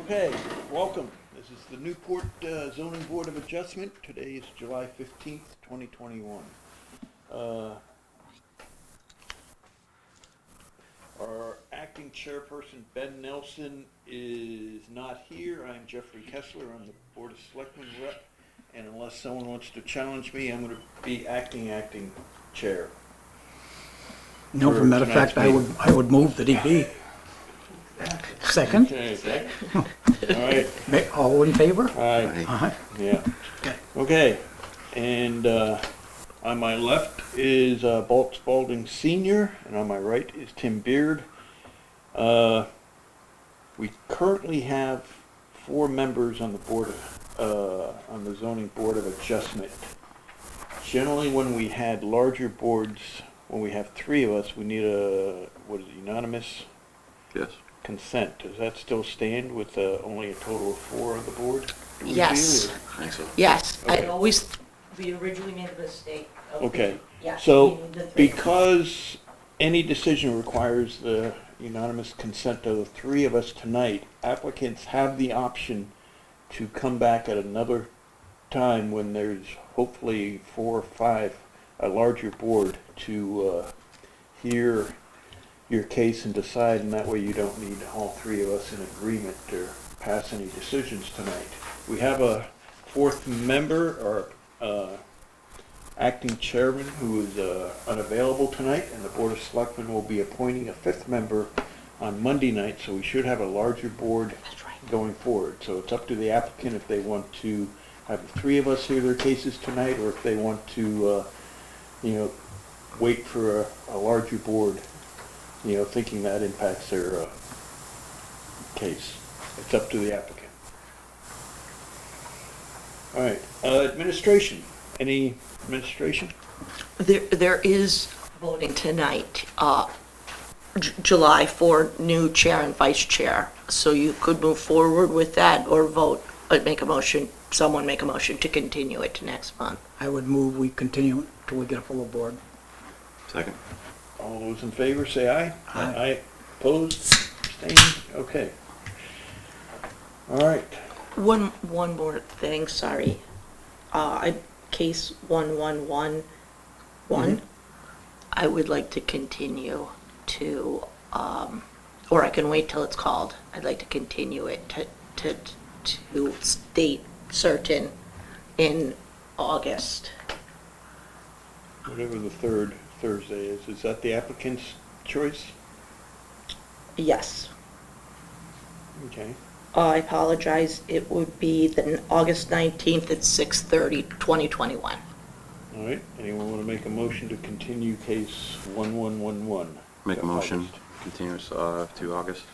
Okay, welcome. This is the Newport Zoning Board of Adjustment. Today is July 15th, 2021. Our acting chairperson, Ben Nelson, is not here. I'm Jeffrey Kessler. I'm the Board of Selectmen rep. And unless someone wants to challenge me, I'm going to be acting chair. No, as a matter of fact, I would move that he be. Second. Okay. All right. All in favor? Aye. Aye. Yeah. Okay. Okay, and on my left is Balt Spalding Sr., and on my right is Tim Beard. We currently have 4 members on the board, on the Zoning Board of Adjustment. Generally, when we had larger boards, when we have 3 of us, we need unanimous? Yes. Consent. Does that still stand with only a total of 4 on the board? Do we Yes. feel, or- I think so. Yes, Okay. we originally made a mistake. Okay. Yeah. So, we need the 3. because any decision requires the unanimous consent of the 3 of us tonight, applicants have the option to come back at another time when there's hopefully 4 or 5, a larger board, to hear your case and decide, and that way you don't need all 3 of us in agreement to pass any decisions tonight. We have a 4th member, or acting chairman, who is unavailable tonight, and the Board of Selectmen will be appointing a 5th member on Monday night, so we should have a larger board That's right. going forward. So it's up to the applicant if they want to have the 3 of us hear their cases tonight, or if they want to, wait for a larger board, thinking that impacts their case. It's up to the applicant. All right, administration. Any administration? There is voting tonight, July for new chair and vice chair. So you could move forward with that or vote, someone make a motion to continue it to next month. I would move we continue until we get a full board. Second. All those in favor, say aye. Aye. Opposed? Abstained? Okay. All right. One more thing, sorry. Case 1111, I would like to continue to, or I can wait till it's called. I'd like to continue it to state certain in August. Whatever the 3rd Thursday is that the applicant's choice? Yes. Okay. I apologize. It would be the August 19th at 6:30, 2021. All right. Anyone want to make a motion to continue case 1111? Make a motion, August. continuous to August.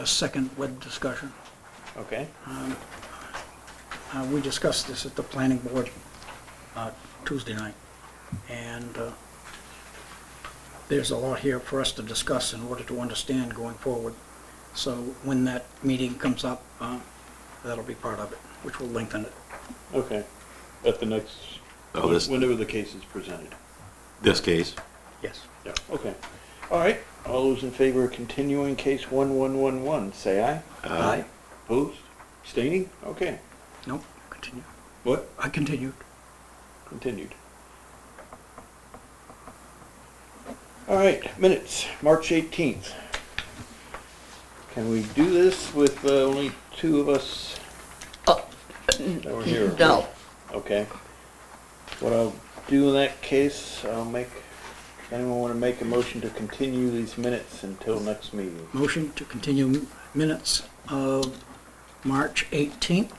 Second with discussion. Okay. We discussed this at the planning board Tuesday night, and there's a lot here for us to discuss in order to understand going forward. So when that meeting comes up, that'll be part of it, which will lengthen it. Okay. At the next, whenever the case is presented. This case. Yes. Yeah. Okay. All right. All those in favor of continuing case 1111, say aye. Aye. Opposed? Abstaining? Okay. Nope, continue. What? I continued. Continued. All right, minutes, March 18th. Can we do this with only 2 of us that were here? No. Okay. What I'll do in that case, anyone want to make a motion to continue these minutes until next meeting? Motion to continue minutes of March 18th,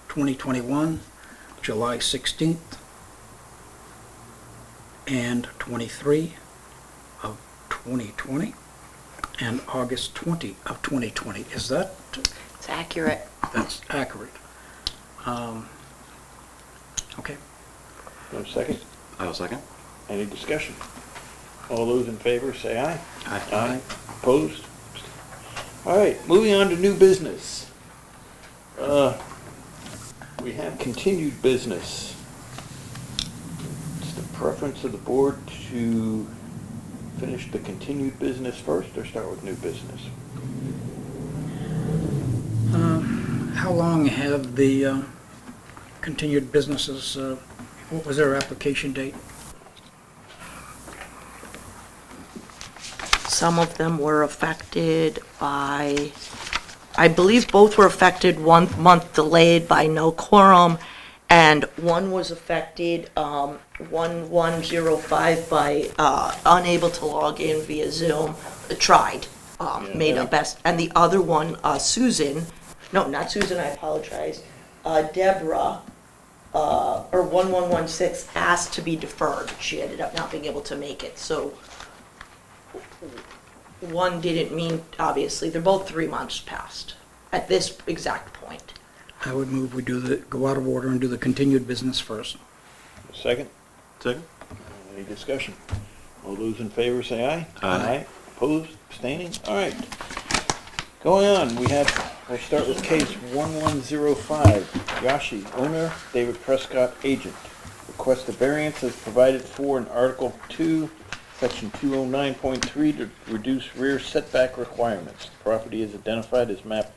2021, July 16th, and 23 of 2020, and August 20 of 2020. Is that, It's accurate. that's accurate? Okay. Do you have a second? I'll second. Any discussion? All those in favor, say aye. Aye. Opposed? All right, moving on to new business. We have continued business. It's the preference of the board to finish the continued business first or start with new business? How long have the continued businesses, what was their application date? Some of them were affected by, I believe both were affected 1 month delayed by no quorum, and one was affected, 1105 by, unable to log in via Zoom, tried, Yeah, made I a best, and the other one, Susan, no, not Susan, I apologize, Deborah, or 1116 asked to be deferred. She ended up not being able to make it, so one didn't mean, obviously, they're both 3 months past at this exact point. I would move we go out of order and do the continued business first. Second? Second? Any discussion? All those in favor say aye. Aye. Opposed, abstaining? All right. Going on, we'll start with case 1105, Yashi, owner, David Prescott, agent. Request a variance as provided for in Article 2, Section 209.3 to reduce rear setback requirements. The property is identified as map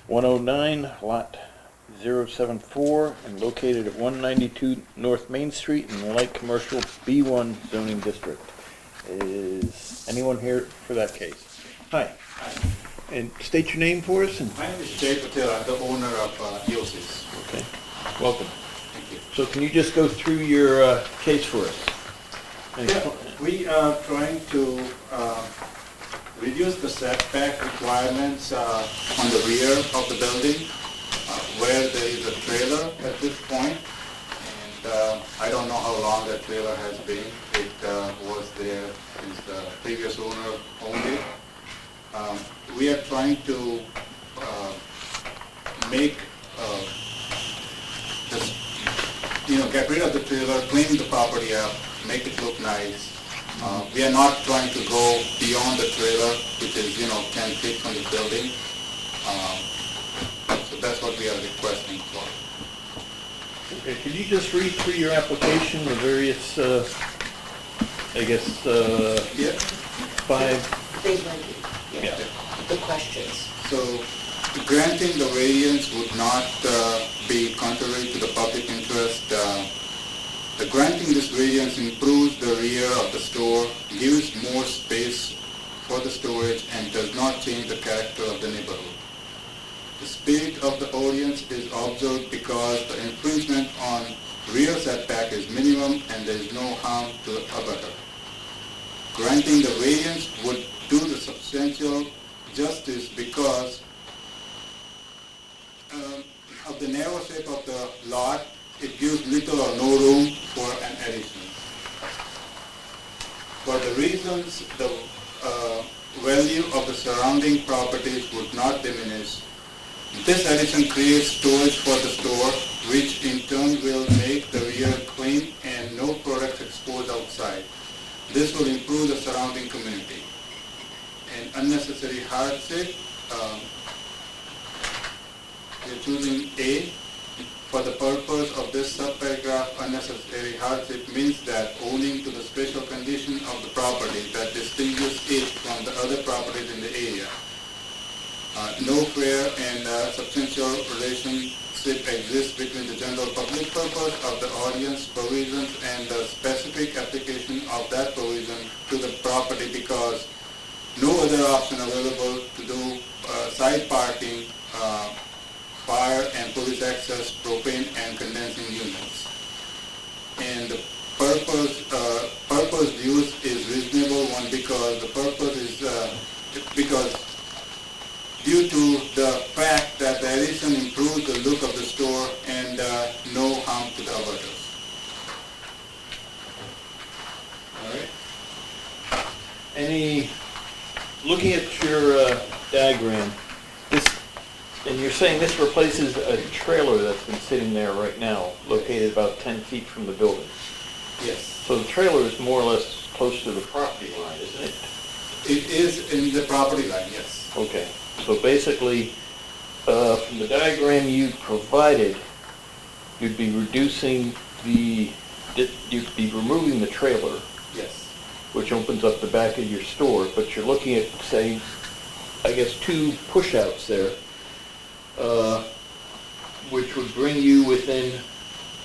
109, lot 074, and located at 192 North Main Street in the light commercial B1 zoning district. Is anyone here for that case? Hi. And state your name for us and, My name is Jay Patel. I'm the owner of Yosis. okay, welcome. Thank you. So can you just go through your case for us? And Yeah, expl- we are trying to reduce the setback requirements on the rear of the building where there is a trailer at this point. And I don't know how long that trailer has been. It was there since the previous owner owned it. We are trying to make just, get rid of the trailer, clean the property up, make it look nice. We are not trying to go beyond the trailer, which is, 10 feet from the building. So that's what we are requesting for. Okay, could you just read through your application, the various, Yeah. 5, They might yeah. the questions. So granting the variance would not be contrary to the public interest. The granting this variance improves the rear of the store, gives more space for the storage, and does not change the character of the neighborhood. The spirit of the audience is observed because the infringement on rear setback is minimum and there is no harm to the abutter. Granting the variance would do the substantial justice because of the narrow shape of the lot. It gives little or no room for an addition. For the reasons, the value of the surrounding properties would not diminish. This addition creates storage for the store, which in turn will make the rear clean and no products exposed outside. This will improve the surrounding community. An unnecessary hardship, we're choosing A. For the purpose of this subparagraph, unnecessary hardship means that owing to the special condition of the property that distinguishes it from the other properties in the area. No fair and substantial relationship exists between the general public purpose of the audience provisions and the specific application of that provision to the property because no other option available to do side parking, fire and police access, propane and condensing units. And the purpose use is reasonable one because the purpose is because due to the fact that the addition improves the look of the store and no harm to the abutters. All right. Looking at your diagram, and you're saying this replaces a trailer that's been sitting there right now, located about 10 feet from the building. Yes. So the trailer is more or less close to the property line, isn't it? It is in the property line, yes. Okay, so basically, from the diagram you provided, you'd be removing the trailer, Yes. which opens up the back of your store, but you're looking at, say, I guess 2 push-outs there. which would bring you within,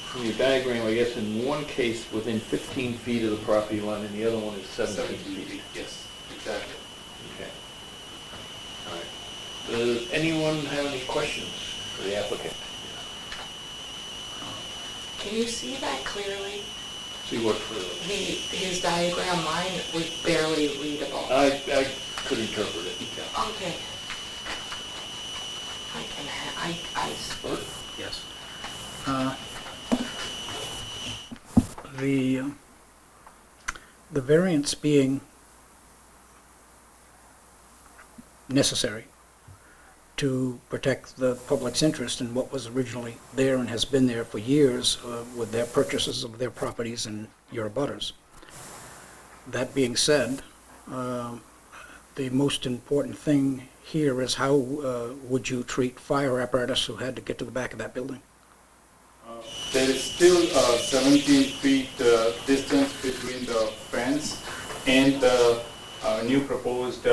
from your diagram, I guess, in one case, within 15 feet of the property line, and the other one is 17 feet. Yes, exactly. Okay. All right. Does anyone have any questions for the applicant? Can you see that clearly? See what for, His diagram, mine was barely readable. I could interpret it. Okay. I Yes. The variance being necessary to protect the public's interest in what was originally there and has been there for years with their purchases of their properties and your abutters. That being said, the most important thing here is how would you treat fire apparatus who had to get to the back of that building? There is still 17 feet distance between the fence and the new proposed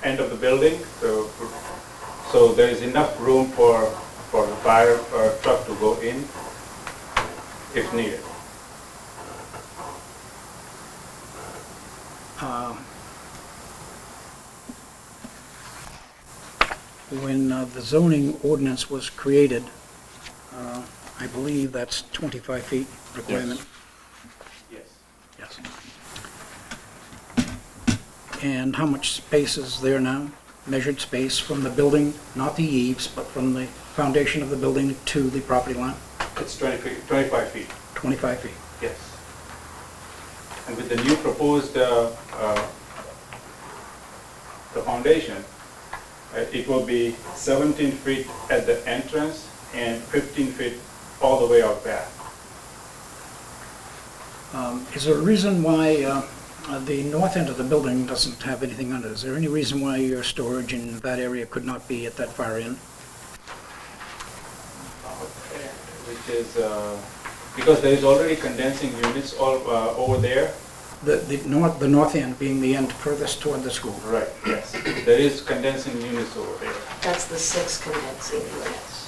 end of the building. So there is enough room for the fire truck to go in if needed. When the zoning ordinance was created, I believe that's 25 feet requirement. Yes. Yes. And how much space is there now? Measured space from the building, not the eaves, but from the foundation of the building to the property line? It's 25 feet. 25 feet. Yes. And with the new proposed the foundation, it will be 17 feet at the entrance and 15 feet all the way out back. Is there a reason why the north end of the building doesn't have anything under it? Is there any reason why your storage in that area could not be at that far end? Which is, because there is already condensing units all over there. The north end being the end furthest toward the school. Right, yes. There is condensing units over there. That's the 6 condensing units.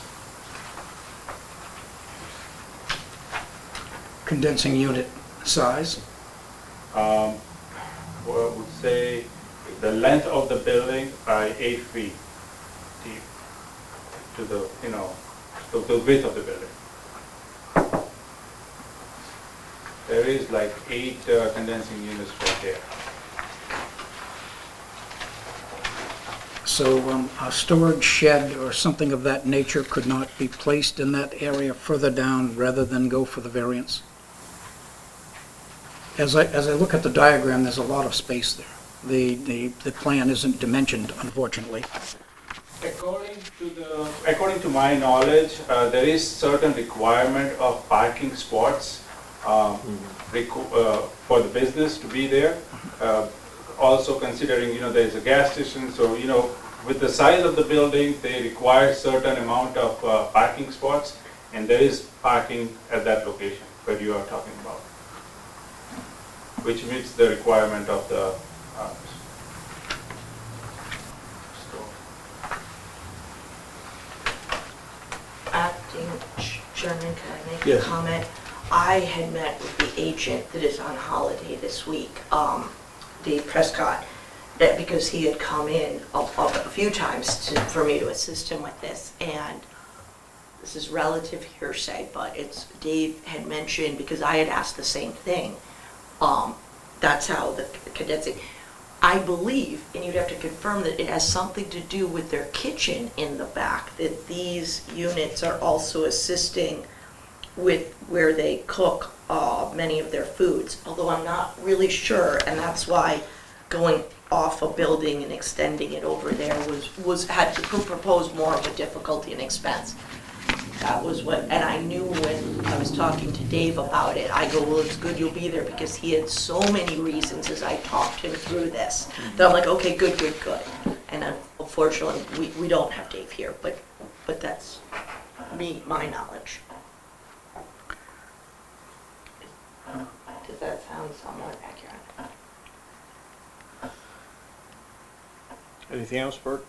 Condensing unit size? Well, I would say the length of the building by 8 feet deep to the, the width of the building. There is like 8 condensing units right there. So a storage shed or something of that nature could not be placed in that area further down rather than go for the variance? As I look at the diagram, there's a lot of space there. The plan isn't dimensioned, unfortunately. According to my knowledge, there is certain requirement of parking spots for the business to be there. Also considering, there is a gas station, so, with the size of the building, they require certain amount of parking spots, and there is parking at that location where you are talking about, which meets the requirement of the store. Acting Chairman, can I make a Yes. comment? I had met with the agent that is on holiday this week, Dave Prescott, that because he had come in a few times for me to assist him with this, and this is relative hearsay, but Dave had mentioned, because I had asked the same thing, that's how the condensing, I believe, and you'd have to confirm that it has something to do with their kitchen in the back, that these units are also assisting with where they cook many of their foods, although I'm not really sure, and that's why going off a building and extending it over there had to propose more of a difficulty and expense. That was what, and I knew when I was talking to Dave about it, I go, well, it's good you'll be there, because he had so many reasons as I talked him through this, that I'm like, okay, good. And unfortunately, we don't have Dave here, but that's my knowledge. Does that sound somewhat accurate? Anything else, Bert?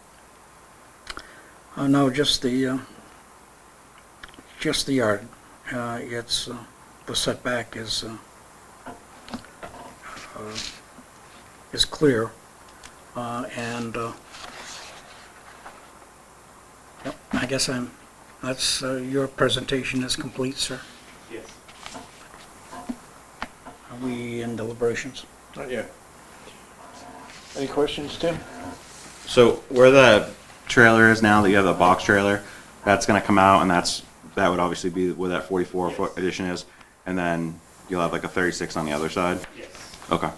No, just the just the yard. The setback is clear, and, yep, I guess your presentation is complete, sir. Yes. Are we in deliberations? Not yet. Any questions, Tim? So where the trailer is now, that you have the box trailer, that's gonna come out, and that would obviously be where that 44-foot addition is, and then you'll have like a 36 on the other side? Yes. Okay.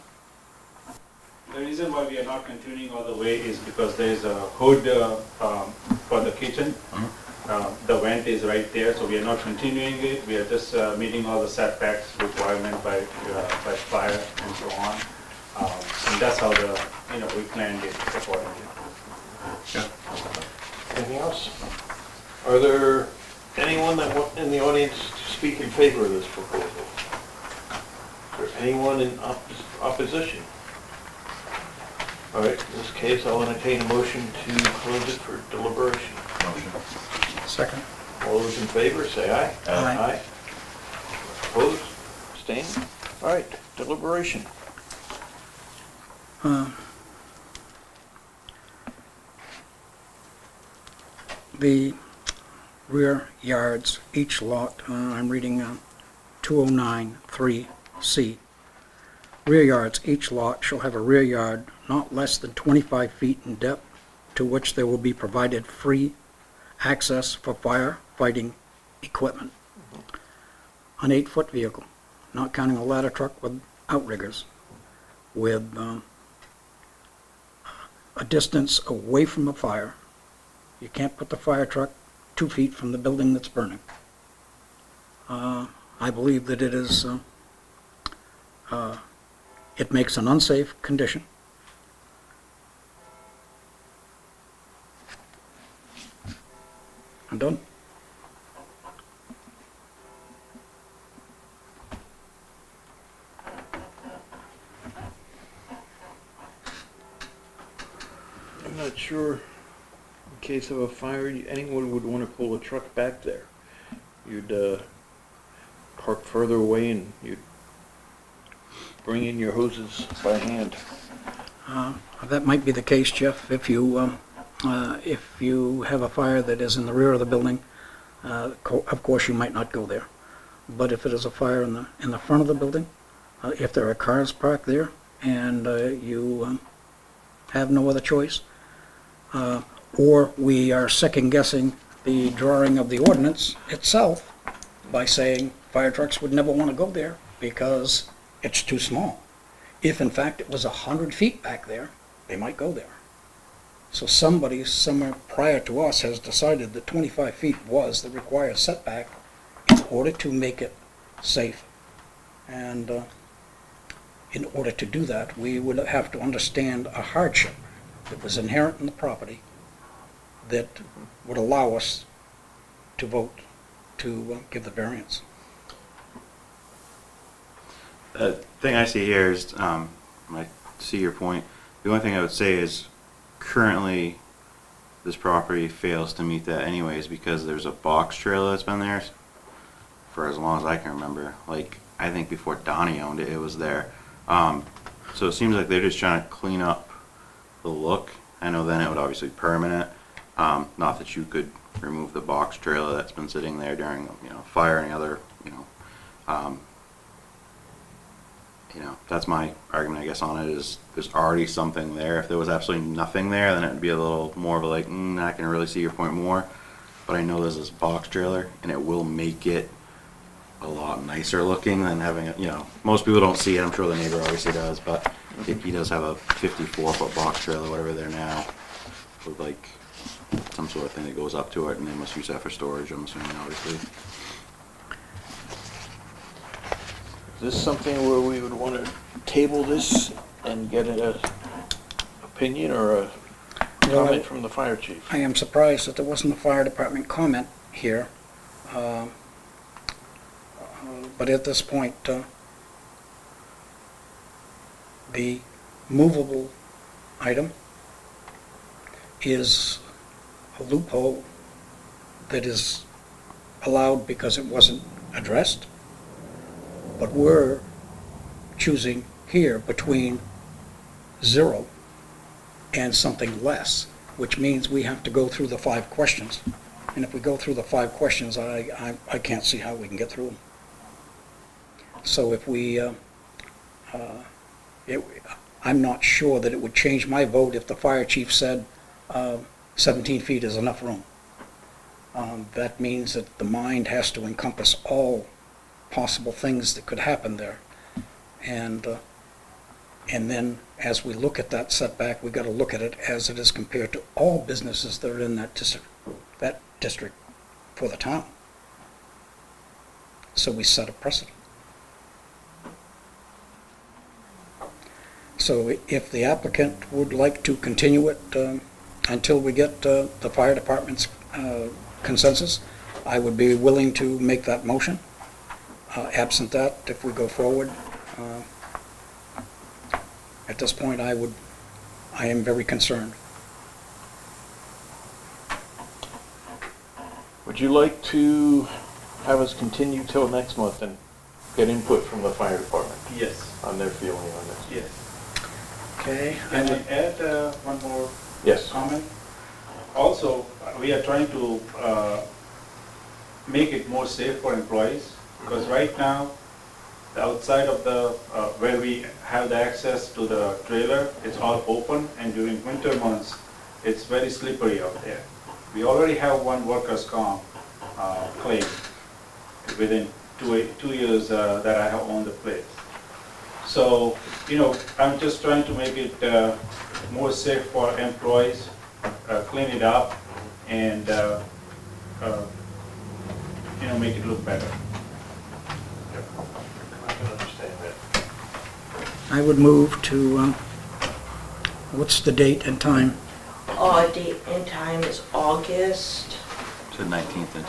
The reason why we are not continuing all the way is because there is a hood for the kitchen. The vent is right there, so we are not continuing it. We are just meeting all the setbacks requirement by fire and so on. And that's how we planned it accordingly. Anything else? Are there anyone in the audience to speak in favor of this proposal? Is there anyone in opposition? All right, in this case, I'll entertain a motion to close it for deliberation. Second. All those in favor, say aye. Aye. Opposed? Abstained? All right, deliberation. The rear yards, each lot, I'm reading 2093C. Rear yards, each lot shall have a rear yard not less than 25 feet in depth, to which there will be provided free access for firefighting equipment. An 8-foot vehicle, not counting a ladder truck with outriggers, with a distance away from a fire. You can't put the fire truck 2 feet from the building that's burning. I believe that it makes an unsafe condition. I'm done. I'm not sure, in case of a fire, anyone would want to pull a truck back there. You'd park further away and you'd bring in your hoses by hand. That might be the case, Jeff, if you have a fire that is in the rear of the building. Of course, you might not go there. But if it is a fire in the front of the building, if there are cars parked there and you have no other choice, or we are second-guessing the drawing of the ordinance itself by saying fire trucks would never want to go there because it's too small. If in fact it was 100 feet back there, they might go there. So somebody somewhere prior to us has decided that 25 feet was the required setback in order to make it safe. And in order to do that, we would have to understand a hardship that was inherent in the property that would allow us to vote to give the variance. The thing I see here is, I see your point. The only thing I would say is currently this property fails to meet that anyways because there's a box trailer that's been there for as long as I can remember. Like, I think before Donnie owned it, it was there. So it seems like they're just trying to clean up the look. I know then it would obviously be permanent. Not that you could remove the box trailer that's been sitting there during, fire or any other, that's my argument, I guess, on it is there's already something there. If there was absolutely nothing there, then it would be a little more of a like, I can really see your point more. But I know there's this box trailer, and it will make it a lot nicer looking than having it, most people don't see it. I'm sure the neighbor obviously does, but he does have a 54-foot box trailer, whatever they're now, with like some sort of thing that goes up to it, and they must use that for storage, I'm assuming, obviously. Is this something where we would want to table this and get an opinion or a comment from the fire chief? I am surprised that there wasn't a fire department comment here. But at this point, the movable item is a loophole that is allowed because it wasn't addressed. But we're choosing here between 0 and something less, which means we have to go through the 5 questions. And if we go through the 5 questions, I can't see how we can get through them. So if we, I'm not sure that it would change my vote if the fire chief said 17 feet is enough room. That means that the mind has to encompass all possible things that could happen there. And then as we look at that setback, we've got to look at it as it is compared to all businesses that are in that district for the town. So we set a precedent. So if the applicant would like to continue it until we get the fire department's consensus, I would be willing to make that motion. Absent that, if we go forward, at this point, I am very concerned. Would you like to have us continue till next month and get input from the fire department Yes, on their feeling on this? yes. Okay. Can I add one more Yes. comment? Also, we are trying to make it more safe for employees, because right now, the outside of the, where we have the access to the trailer, it's all open, and during winter months, it's very slippery out there. We already have one workers' comp claim within 2 years that I have owned the place. So, I'm just trying to make it more safe for employees, clean it up, and, make it look better. I can understand that. I would move to, what's the date and time? Date and time is August, To the 19th and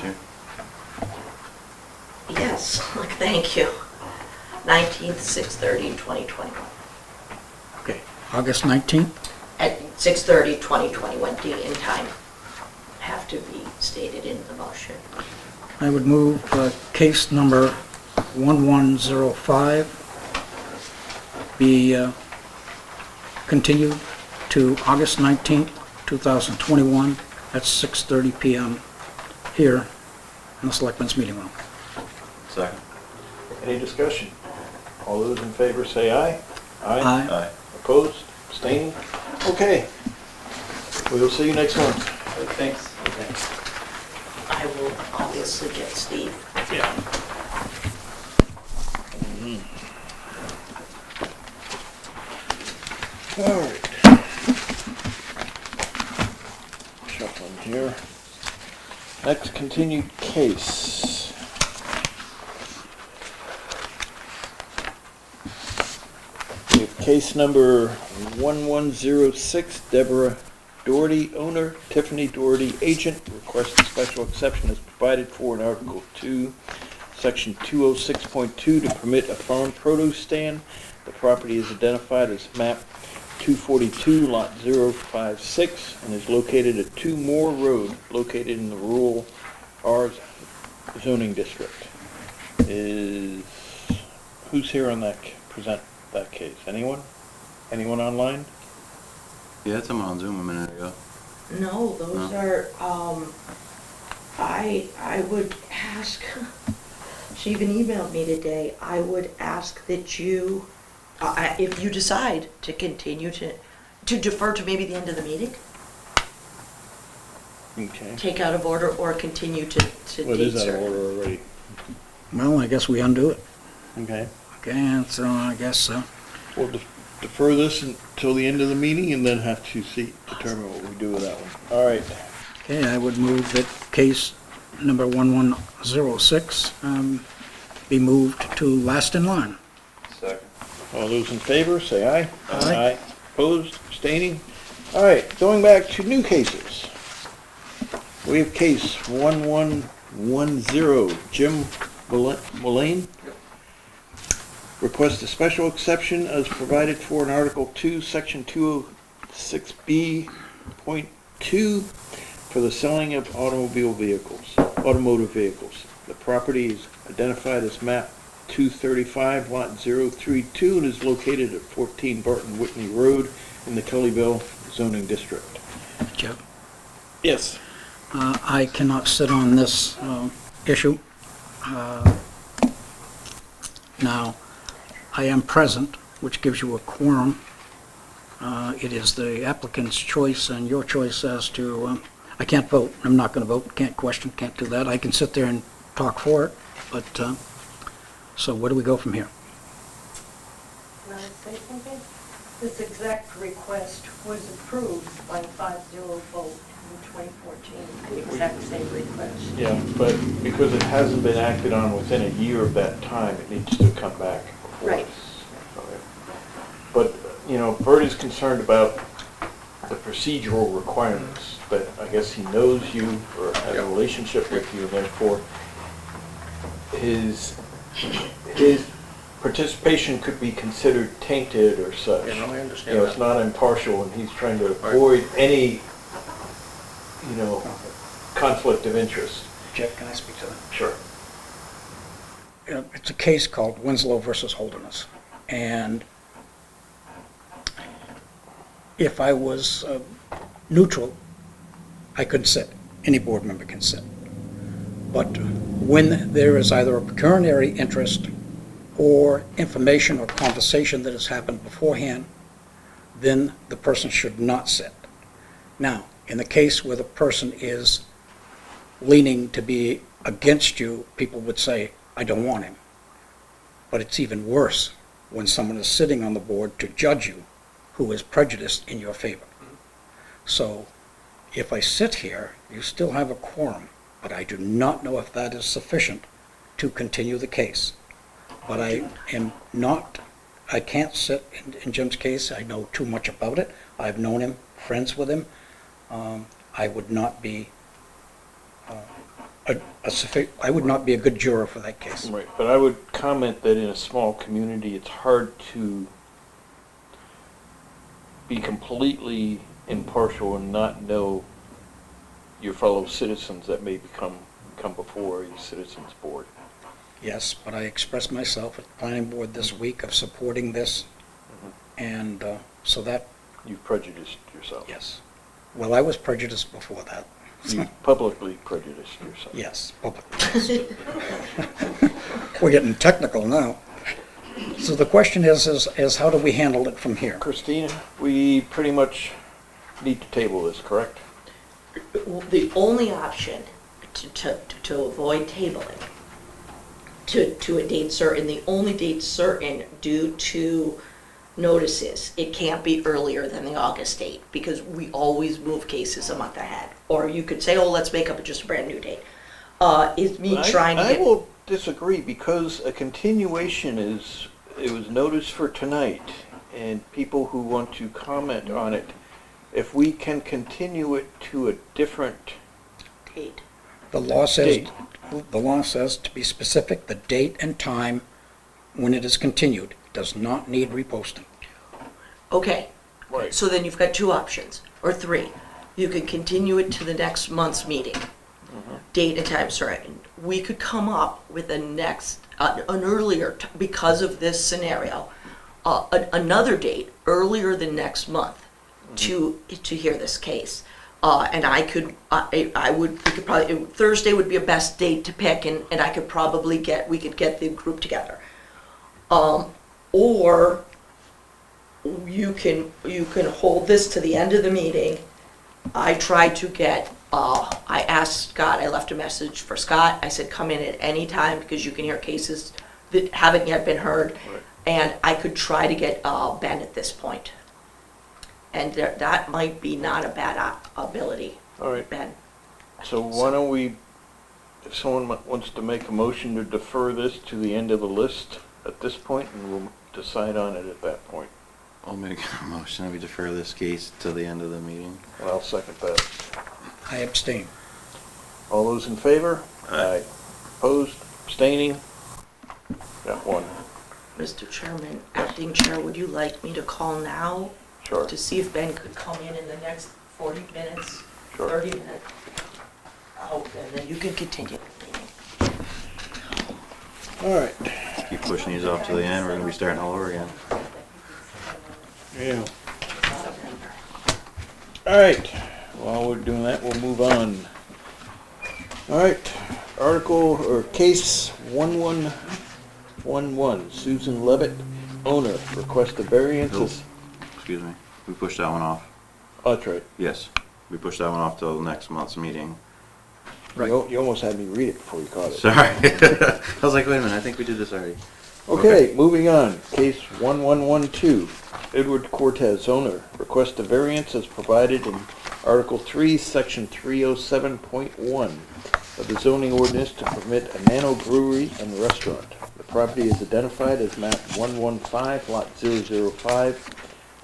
2. yes, thank you. 19th, 6:30, 2021. Okay, August 19th? At 6:30, 2021, date and time have to be stated in the motion. I would move case number 1105 be continued to August 19th, 2021 at 6:30 PM here in the Selectmen's Meeting Room. Second. Any discussion? All those in favor say aye. Aye. Aye. Opposed? Abstaining? Okay. We'll see you next month. Thanks. I will obviously get Steve. Yeah. All right. Shuffling here. Next continued case. We have case number 1106, Deborah Doherty, owner, Tiffany Doherty, agent, requests a special exception as provided for in Article 2, Section 206.2 to permit a farm produce stand. The property is identified as map 242, lot 056, and is located at 2 Moore Road, located in the rural R zoning district. Who's here on that, present that case? Anyone? Anyone online? You had someone on Zoom a minute ago. No, those No. are, I would ask, she even emailed me today, I would ask that you, if you decide to continue to defer to maybe the end of the meeting, Okay. take out of order or continue to Well, it date is out of certain. order already. Well, I guess we undo it. Okay. Okay, and so I guess, We'll defer this until the end of the meeting and then have to determine what we do with that one. All right. okay, I would move that case number 1106 be moved to last in line. Second. All those in favor, say aye. Aye. Opposed, abstaining? All right, going back to new cases. We have case 1110, Jim Mullane. Request a special exception as provided for in Article 2, Section 206B.2 for the selling of automobile vehicles. automotive vehicles. The property is identified as map 235, lot 032, and is located at 14 Barton Whitney Road in the Tullyville zoning district. Jeff? Yes. I cannot sit on this issue. Now, I am present, which gives you a quorum. It is the applicant's choice and your choice as to, I can't vote, I'm not going to vote, can't question, can't do that. I can sit there and talk for it, but, so where do we go from here? Can I say something? This exact request was approved by a 5-0 vote in 2014, the exact same request. Yeah, but because it hasn't been acted on within a year of that time, it needs to come back before Right. us. Okay. But, you know, Bert is concerned about the procedural requirements, but I guess he knows you or has a relationship with you, and therefore his participation could be considered tainted or such. Yeah, no, I understand You know, it's that. not impartial, and he's trying to avoid any, you know, conflict of interest. Jeff, can I speak to that? Sure. It's a case called Winslow versus Holderness. And if I was neutral, I could sit. Any board member can sit. But when there is either a pecuniary interest or information or conversation that has happened beforehand, then the person should not sit. Now, in the case where the person is leaning to be against you, people would say, I don't want him. But it's even worse when someone is sitting on the board to judge you who is prejudiced in your favor. So if I sit here, you still have a quorum, but I do not know if that is sufficient to continue the case. But I am not, I can't sit in Jim's case. I know too much about it. I've known him, friends with him. I would not be I would not be a good juror for that case. Right, but I would comment that in a small community, it's hard to be completely impartial and not know your fellow citizens that may come before a citizens board. Yes, but I expressed myself at the planning board this week of supporting this, and so that, You've prejudiced yourself. yes. Well, I was prejudiced before that. You publicly prejudiced yourself. Yes, publicly. We're getting technical now. So the question is how do we handle it from here? Christina, we pretty much need to table this, correct? The only option to avoid tabling to a date certain, the only date certain due to notices, it can't be earlier than the August date, because we always move cases a month ahead. Or you could say, oh, let's make up just a brand new date. Is me trying to I get, will disagree, because a continuation it was noticed for tonight, and people who want to comment on it, if we can continue it to a different date. The law says, date. the law says to be specific, the date and time when it is continued. It does not need reposting. Okay, Right. so then you've got two options, or three. You could continue it to the next month's meeting, date and time certain. We could come up with a next, an earlier, because of this scenario, another date earlier than next month to hear this case. And I could, we could probably, Thursday would be a best date to pick, and I could probably we could get the group together. Or you can hold this to the end of the meeting. I tried to get, I asked Scott, I left a message for Scott. I said, come in at any time because you can hear cases that haven't yet been heard. Right. And I could try to get Ben at this point. And that might be not a bad ability, All right, Ben. so why don't we, if someone wants to make a motion to defer this to the end of the list at this point, and we'll decide on it at that point. I'll make a motion that we defer this case till the end of the meeting. And I'll second that. I abstain. All those in favor? Aye. Opposed, abstaining? Got one, Mr. Chairman, acting chair, would you like me to call now sure, to see if Ben could come in the next 40 minutes, sure. 30 minutes? out, and then you can continue. All right, Keep pushing these off to the end, we're gonna be starting all over again. yeah. All right, while we're doing that, we'll move on. All right, article or case 1111, Susan Levitt, owner, request a variances. Excuse me, we pushed that one off. Oh, that's right. Yes, we pushed that one off till next month's meeting. Right. You almost had me read it before you caught it. Sorry. I was like, wait a minute, I think we did this already. Okay, moving on. Case 1112, Edward Cortez, owner, request a variance as provided in Article 3, Section 307.1 of the zoning ordinance to permit a nano brewery and restaurant. The property is identified as map 115, lot 005,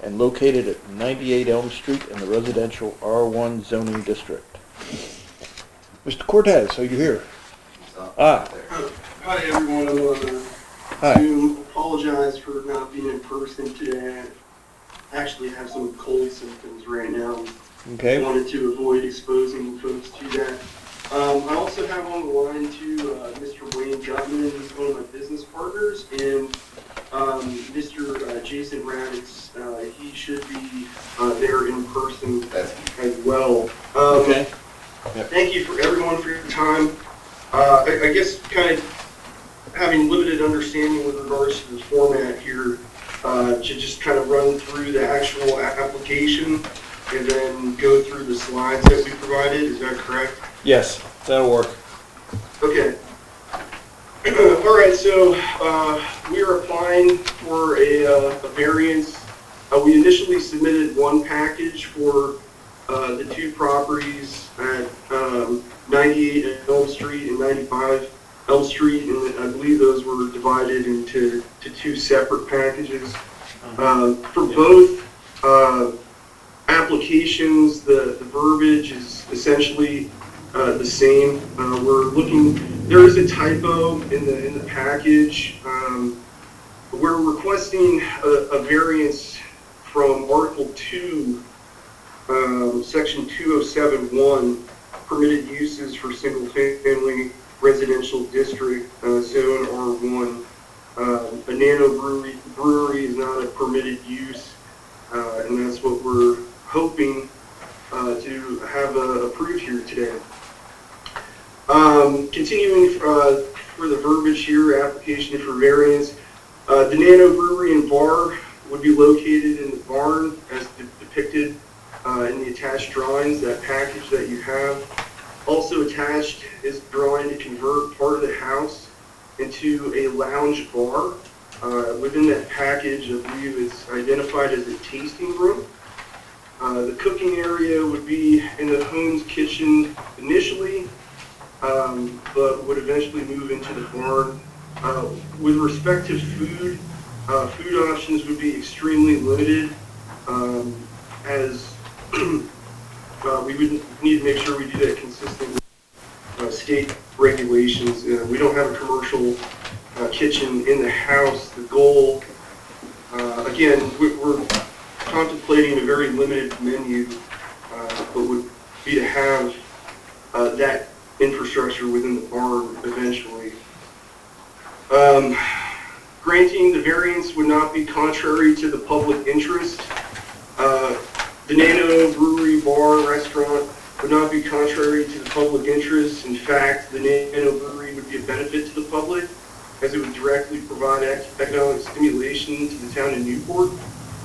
and located at 98 Elm Street in the residential R1 zoning district. Mr. Cortez, are you here? Ah, Hi everyone, I'm on hi. Zoom. Apologize for not being in person today. I actually have some cold symptoms right now. Okay. Wanted to avoid exposing folks to that. I also have on the line too Mr. Wayne Gutman, who's one of my business partners, and Mr. Jason Raditz. He should be there in person as well. Okay. Thank you for everyone for your time. I guess kind of having limited understanding with regards to the format here, to just kind of run through the actual application and then go through the slides that we provided. Is that correct? Yes, that'll work. Okay. All right, so we are applying for a variance. We initially submitted one package for the two properties at 98 Elm Street and 95 Elm Street, and I believe those were divided into two separate packages. For both applications, the verbiage is essentially the same. We're looking. There is a typo in the package. We're requesting a variance from Article 2. Section 207.1, permitted uses for single-family residential district, zone R1. A nano brewery is not a permitted use, and that's what we're hoping to have approved here today. Continuing for the verbiage here, application for variance. The nano brewery and bar would be located in the barn as depicted in the attached drawings, that package that you have. Also attached is a drawing to convert part of the house into a lounge bar. Within that package, I believe it's identified as a tasting room. The cooking area would be in the home's kitchen initially, but would eventually move into the barn. With respect to food, food options would be extremely limited, as we would need to make sure we do that consistent with state regulations. We don't have a commercial kitchen in the house. The goal, again, we're contemplating a very limited menu, but would be to have that infrastructure within the barn eventually. Granting the variance would not be contrary to the public interest. The Nano Brewery Bar Restaurant would not be contrary to the public interest. In fact, the Nano Brewery would be a benefit to the public, as it would directly provide economic stimulation to the town of Newport,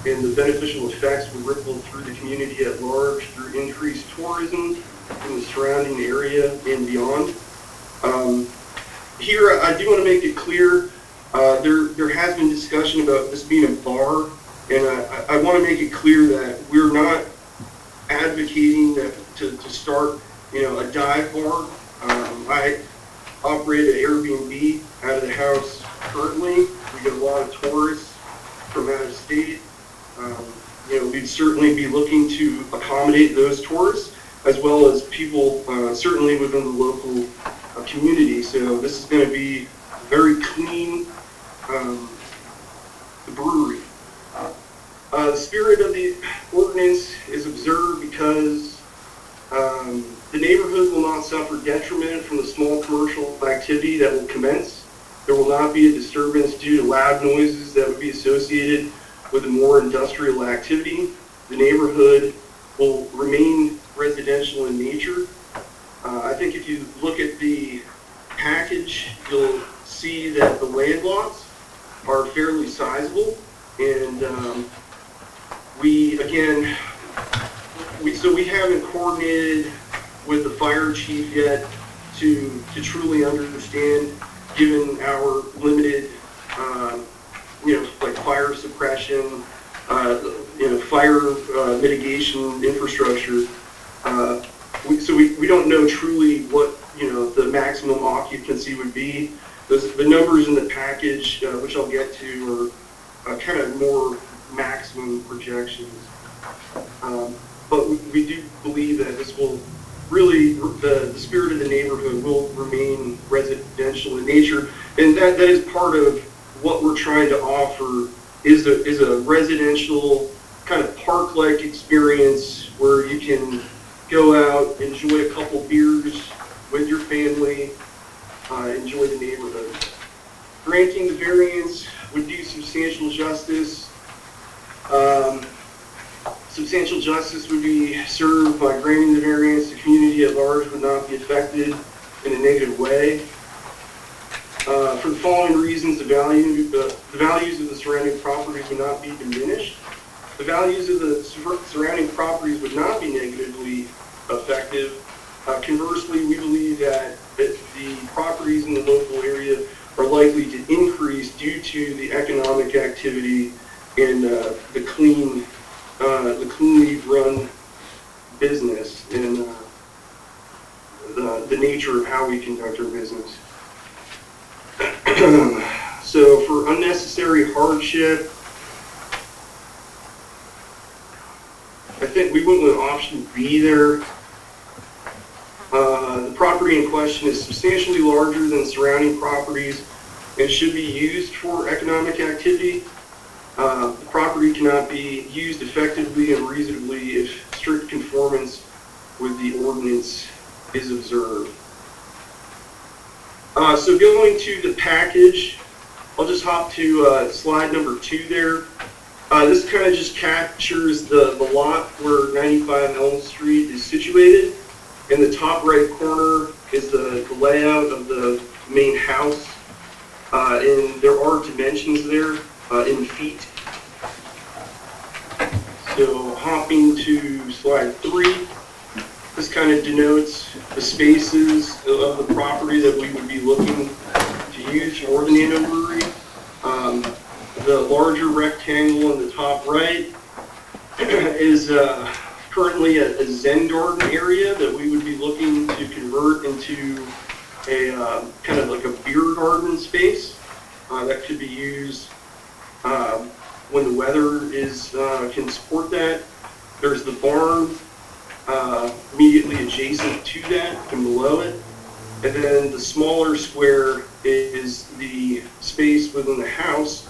and the beneficial effects would ripple through the community at large through increased tourism in the surrounding area and beyond. Here, I do want to make it clear, there has been discussion about this being a bar, and I want to make it clear that we're not advocating that to start, a dive bar. I operate an Airbnb out of the house currently. We get a lot of tourists from out of state. We'd certainly be looking to accommodate those tourists, as well as people certainly within the local community. So this is going to be very clean brewery. The spirit of the ordinance is observed because the neighborhood neighborhood will not suffer detriment from the small commercial activity that will commence. There will not be a disturbance due to loud noises that would be associated with a more industrial activity. The neighborhood will remain residential in nature. I think if you look at the package, you'll see that the land lots are fairly sizable, and we haven't coordinated with the fire chief yet to truly understand, given our limited, like fire suppression, fire mitigation infrastructure. We don't know truly what, the maximum occupancy would be. The numbers in the package, which I'll get to, are kind of more maximum projections. But we do believe that this will really, the spirit of the neighborhood will remain residential in nature. And that is part of what we're trying to offer is a residential kind of park-like experience where you can go out, enjoy a couple beers with your family, enjoy the neighborhood. Granting the variance would do substantial justice. Substantial justice would be served by granting the variance. The community at large would not be affected in a negative way. For the following reasons, the values of the surrounding properties would not be diminished. The values of the surrounding properties would not be negatively affected. Conversely, we believe that the properties in the local area are likely to increase due to the economic activity and the cleanly run business and the nature of how we conduct our business. So for unnecessary hardship, I think we went with option B there. The property in question is substantially larger than surrounding properties and should be used for economic activity. The property cannot be used effectively and reasonably if strict conformance with the ordinance is observed. So going to the package, I'll just hop to slide number 2 there. This kind of just captures the lot where 95 Elm Street is situated. In the top right corner is the layout of the main house, and there are dimensions there in feet. So hopping to slide 3, this kind of denotes the spaces of the property that we would be looking to use for the Nano Brewery. The larger rectangle in the top right is currently a Zen garden area that we would be looking to convert into a kind of like a beer garden space that could be used when the weather can support that. There's the barn immediately adjacent to that and below it. And then the smaller square is the space within the house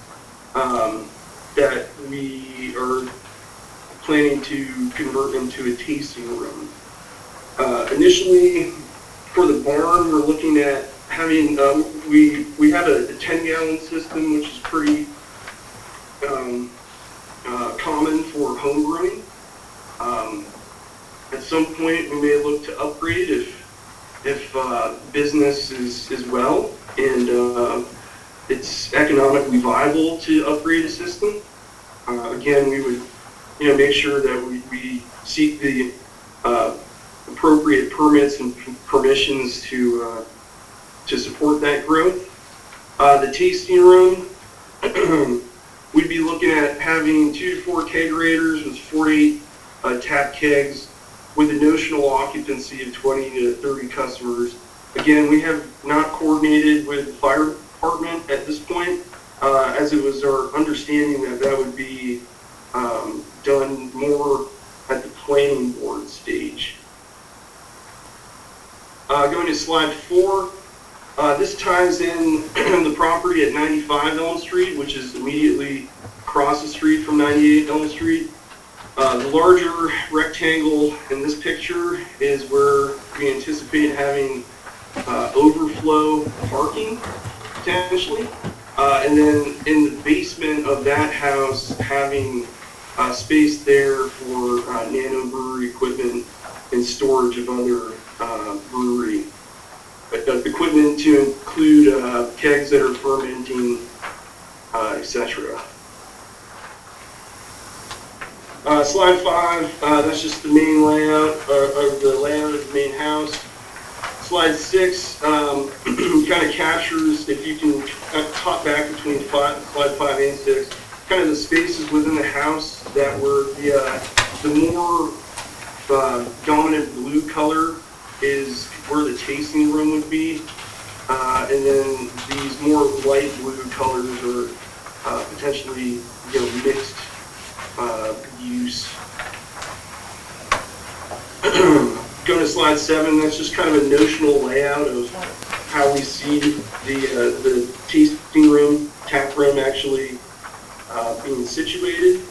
that we are planning to convert into a tasting room. Initially, for the barn, we're looking at having, we have a 10-gallon system, which is pretty common for home brewing. At some point, we may look to upgrade if business is well and it's economically viable to upgrade a system. Again, we would make sure that we seek the appropriate permits and permissions to support that growth. The tasting room, we'd be looking at having 2 to 4 kegerators with 4 to 8 tap kegs with a notional occupancy of 20 to 30 customers. Again, we have not coordinated with the fire department at this point, as it was our understanding that would be done more at the planning board stage. Going to slide 4, this ties in the property at 95 Elm Street, which is immediately across the street from 98 Elm Street. The larger rectangle in this picture is where we anticipate having overflow parking, potentially. And then in the basement of that house, having space there for nano brewery equipment and storage of other brewery equipment to include kegs that are fermenting, etc. Slide 5, that's just the main layout of the layout of the main house. Slide 6 kind of captures, if you can hop back between slide 5 and 6, kind of the spaces within the house that were the more dominant blue color is where the tasting room would be, and then these more light blue colors are potentially mixed use. Go to slide 7. That's just kind of a notional layout of how we see the tasting room, tap room actually being situated.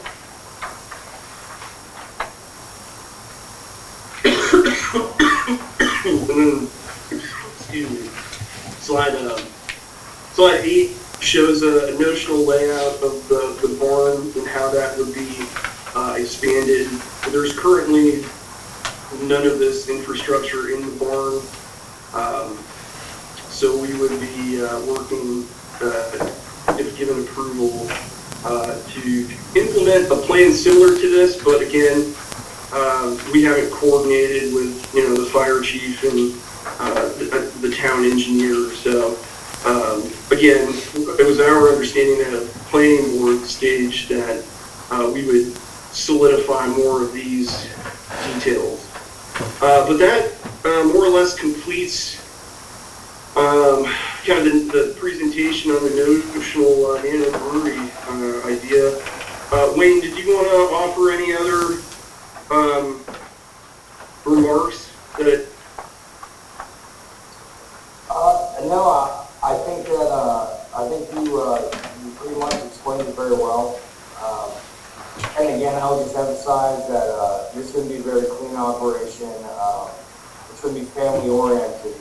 And then, excuse me, slide 8 shows a notional layout of the barn and how that would be expanded. There's currently none of this infrastructure in the barn, so we would be working, if given approval, to implement a plan similar to this, but again, we haven't coordinated with the fire chief and the town engineer. So again, it was our understanding at a planning board stage that we would solidify more of these details. But that more or less completes kind of the presentation on the notional nano brewery idea. Wayne, did you want to offer any other remarks that? No, I think that you pretty much explained it very well. And again, I would just emphasize that this is going to be a very clean operation. It's going to be family oriented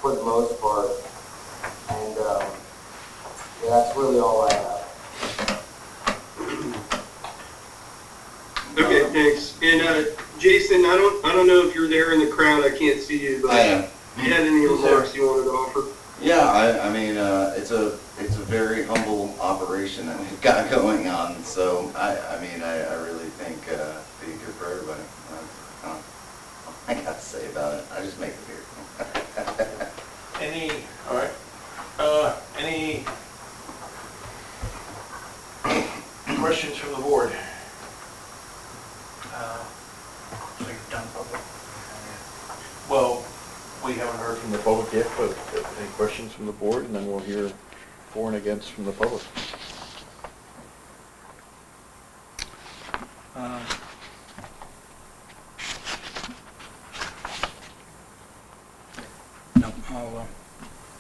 for the most part, and yeah, that's really all I have. Okay, thanks. And Jason, I don't know if you're there in the crowd. I can't see you, but I am. if you had any remarks you wanted to offer? Yeah, I mean, it's a very humble operation that we've got going on. So I mean, I really think it'd be good for everybody. I got to say about it. I just make the beer. All right. Any questions from the board? So you've done public. Well, we haven't heard from the public yet, but any questions from the board, and then we'll hear for and against from the public.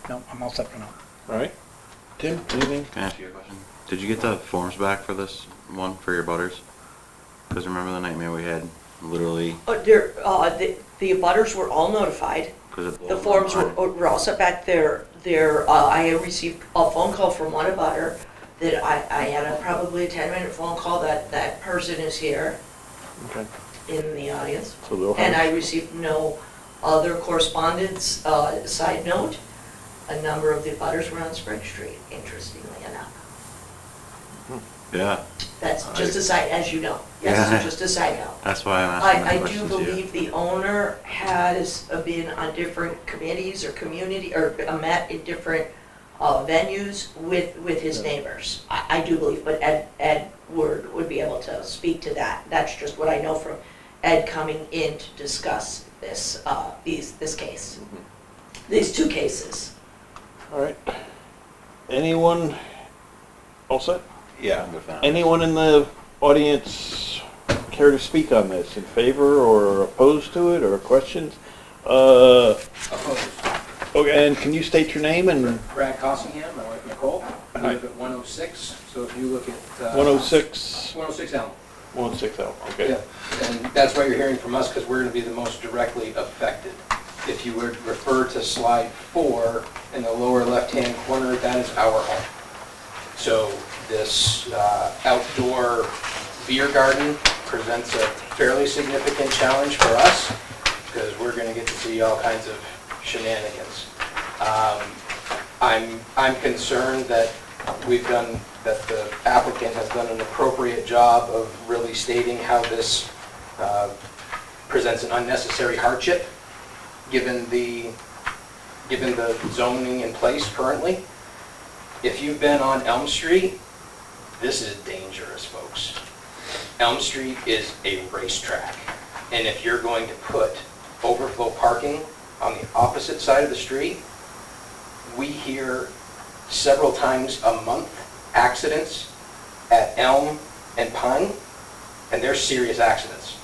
No, I'm all set for now. All right. Tim, anything? Can I ask you a question? Did you get the forms back for this one, for your butters? Because remember the nightmare we had, literally, The abutters were all notified. because it. The forms were all set back there. I received a phone call from one abutter that I had probably a 10-minute phone call that person is here Okay. in the audience. So they'll And have, I received no other correspondence. Side note, a number of the abutters were on Spring Street, interestingly enough. Yeah, That's just a side, as you know. Yes, Yeah. just a side note. that's why I'm asking the I do questions here. believe the owner has been on different committees or met in different venues with his neighbors. I do believe, but Ed would be able to speak to that. That's just what I know from Ed coming in to discuss this, this case. These two cases. all right. Anyone, all set? Yeah, I'm good for now. Anyone in the audience care to speak on this, in favor or opposed to it, or questions? Opposed. Okay, and can you state your name and Brad Cossingham, my wife Nicole. We Hi. live at 106, so if you look at... 106? 106 Elm. 160, okay. Yeah, and that's why you're hearing from us, because we're going to be the most directly affected. If you would refer to slide 4 in the lower left-hand corner, that is our home. So this outdoor beer garden presents a fairly significant challenge for us, because we're going to get to see all kinds of shenanigans. I'm concerned that that the applicant has done an appropriate job of really stating how this presents an unnecessary hardship, given the zoning in place currently. If you've been on Elm Street, this is dangerous, folks. Elm Street is a racetrack, and if you're going to put overflow parking on the opposite side of the street, we hear several times a month accidents at Elm and Pine, and they're serious accidents.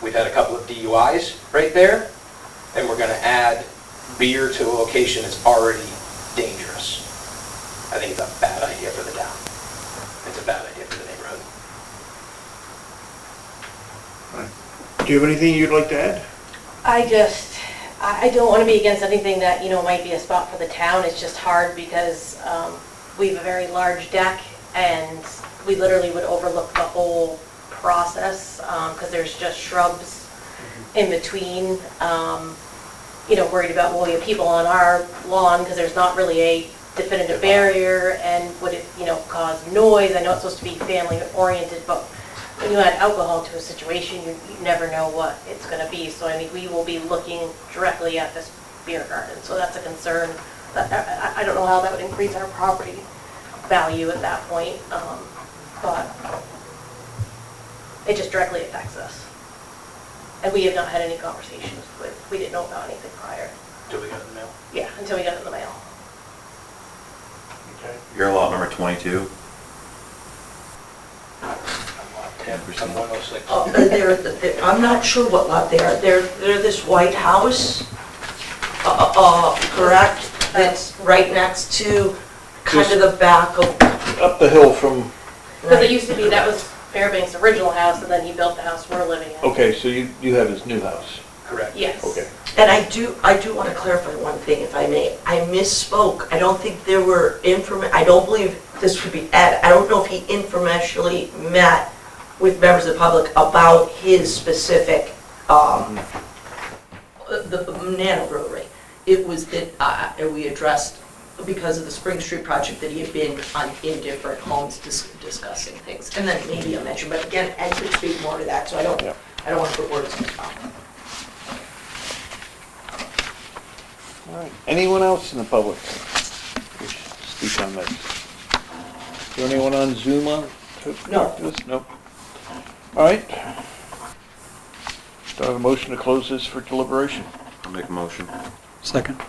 We've had a couple of DUIs right there, and we're going to add beer to a location that's already dangerous. I think it's a bad idea for the town. It's a bad idea for the neighborhood. Do you have anything you'd like to add? I don't want to be against anything that, might be a spot for the town. It's just hard because we have a very large deck and we literally would overlook the whole process because there's just shrubs in between. Worried about, well, we have people on our lawn because there's not really a definitive barrier, and would it, cause noise? I know it's supposed to be family oriented, but when you add alcohol to a situation, you never know what it's going to be. So I mean, we will be looking directly at this beer garden. So that's a concern. I don't know how that would increase our property value at that point, but it just directly affects us. And we have not had any conversations with, we didn't know about anything prior. Until we got it in the mail. Yeah, until we got it in the mail. Okay. Your lot number 22. I'm lot 10, I'm 106. I'm not sure what lot they are. They're this white house, correct? That's right next to kind of the back of. Up the hill from, Because it used to be, that was Fairbanks' original house, and then he built the house we're living in. okay, so you have his new house. Correct. Yes. Okay. And I do want to clarify one thing, if I may. I misspoke. I don't think there were I don't believe this would be, I don't know if he informationally met with members of the public about his specific, the Nano Brewery. It was that we addressed, because of the Spring Street project, that he had been in different homes discussing things. And then maybe a mention, but again, Ed could speak more to that, so I don't want to put words in his mouth. All right. Anyone else in the public wish to speak on this? Is there anyone on Zoom on to talk to this? Nope. All right. Do I have a motion to close this for deliberation? I'll make a motion. Second.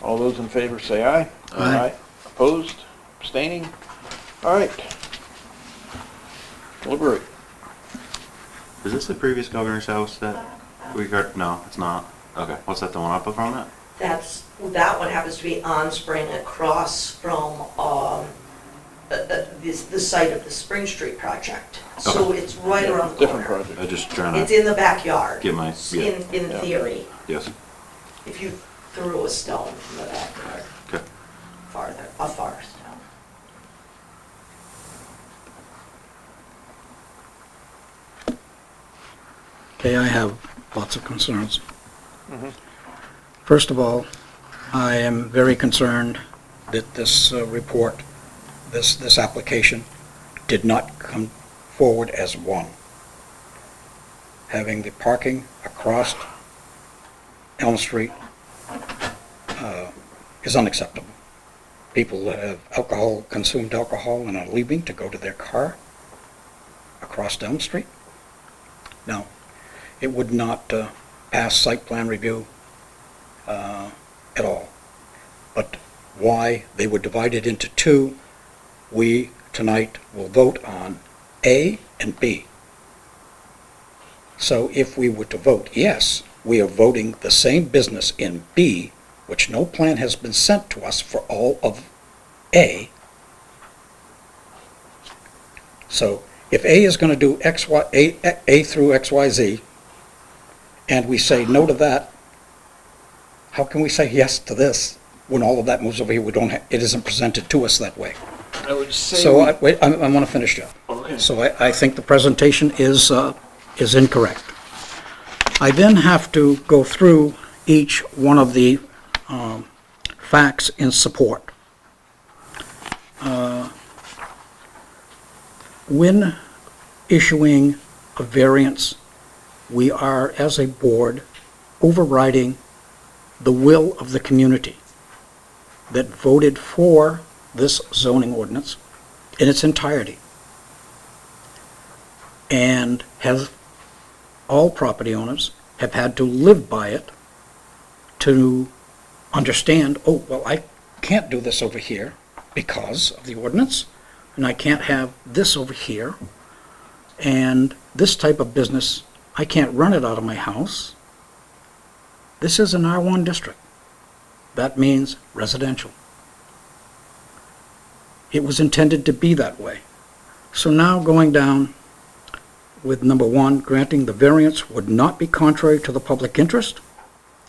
All those in favor say aye. Aye. Opposed? Abstaining? All right. Deliberate. Is this the previous governor's house that we got? No, it's not. Okay, what's that, the one up from that? That one happens to be on Spring, across from the site of the Spring Street project. So Okay. it's right around the Different corner. project. I just trying It's to in the backyard. get my, yeah, In theory, yes, if you threw a stone from the backyard, okay. a far stone. Okay, I have lots of concerns. Mhm. First of all, I am very concerned that this report, this application, did not come forward as one. Having the parking across Elm Street is unacceptable. People that have consumed alcohol and are leaving to go to their car across Elm Street. No, it would not pass site plan review at all. But why they were divided into two, we tonight will vote on A and B. So if we were to vote yes, we are voting the same business in B, which no plan has been sent to us for all of A. So If A is going to do A through XYZ, and we say no to that, how can we say yes to this when all of that moves over here? It isn't presented to us that way. I would say. So, I want to finish, Jeff. Okay. So I think the presentation is incorrect. I then have to go through each one of the facts in support. When issuing a variance, we are, as a board, overriding the will of the community that voted for this zoning ordinance in its entirety. And all property owners have had to live by it to understand, oh, well, I can't do this over here because of the ordinance, and I can't have this over here, and this type of business, I can't run it out of my house. This is an R1 district. That means residential. It was intended to be that way. So now going down with number 1, granting the variance would not be contrary to the public interest.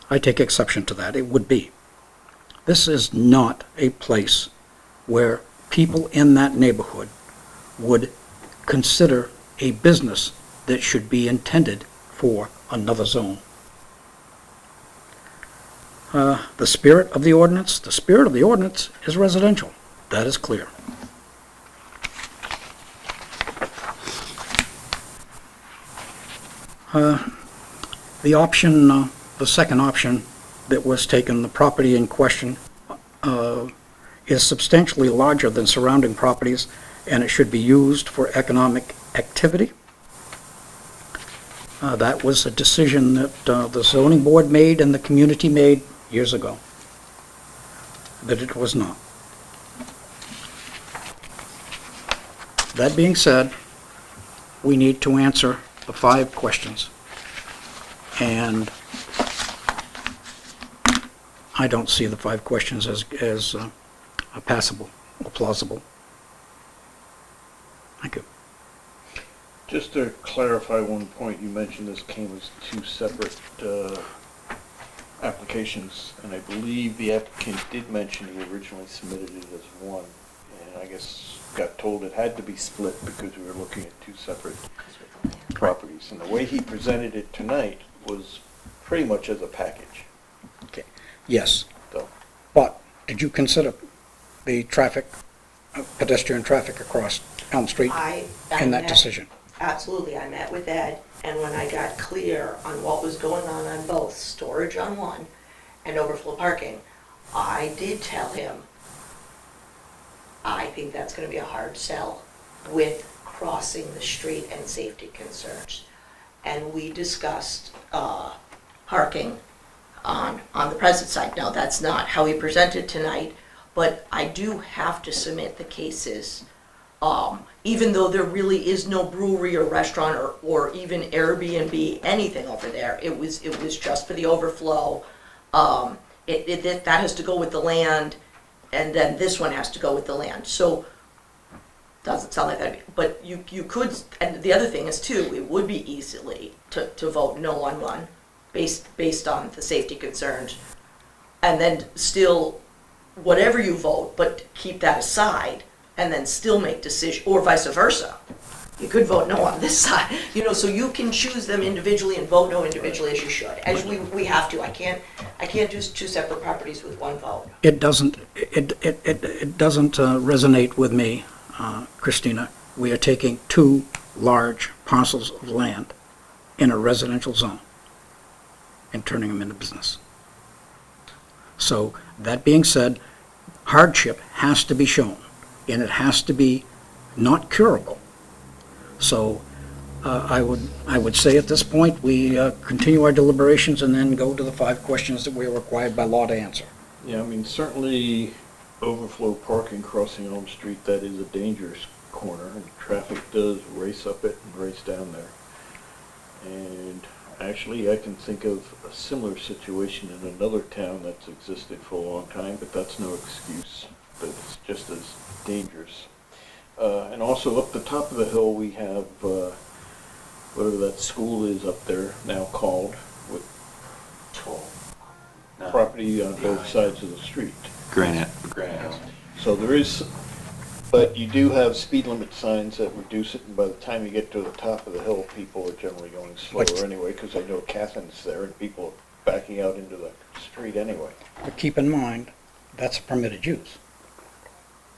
I take exception to that. It would be. This is not a place where people in that neighborhood would consider a business that should be intended for another zone. The spirit of the ordinance is residential. That is clear. The option, the second option that was taken, the property in question, is substantially larger than surrounding properties, and it should be used for economic activity. That was a decision that the zoning board made and the community made years ago, that it was not. That being said, we need to answer the 5 questions. And I don't see the 5 questions as passable or plausible. Thank you. Just to clarify one point, you mentioned this came as 2 separate applications, and I believe the applicant did mention he originally submitted it as one, and I guess got told it had to be split because we were looking at 2 separate properties. And the way he presented it tonight was pretty much as a package. Okay. Yes. So, But did you consider the traffic, pedestrian traffic across Elm Street in that decision? Absolutely, I met with Ed, and when I got clear on what was going on both, storage on one and overflow parking, I did tell him, I think that's gonna be a hard sell with crossing the street and safety concerns. And we discussed, parking on the present side. Now, that's not how he presented tonight, but I do have to submit the cases. Even though there really is no brewery or restaurant or even Airbnb, anything over there, it was just for the overflow. That has to go with the land, and then this one has to go with the land. So, doesn't sound like that, but you could, and the other thing is too, it would be easily to vote no on one, based on the safety concerns, and then still, whatever you vote, but keep that aside, and then still make decision, or vice versa. You could vote no on this side, so you can choose them individually and vote no individually as you should, as we have to. I can't do 2 separate properties with 1 vote. It doesn't resonate with me, Christina. We are taking 2 large parcels of land in a residential zone and turning them into business. So, that being said, hardship has to be shown, and it has to be not curable. So, I would say at this point, we continue our deliberations and then go to the 5 questions that we are required by law to answer. yeah, I mean, certainly overflow parking crossing Elm Street, that is a dangerous corner, and traffic does race up it and race down there. And actually, I can think of a similar situation in another town that's existed for a long time, but that's no excuse. But it's just as dangerous. And also up the top of the hill, we have, whatever that school is up there now called, with property on both sides of the street. Granite. So there is, but you do have speed limit signs that reduce it, and by the time you get to the top of the hill, people are generally going slower But- anyway, because I know Catherine's there and people are backing out into the street anyway. But keep in mind, that's a permitted use,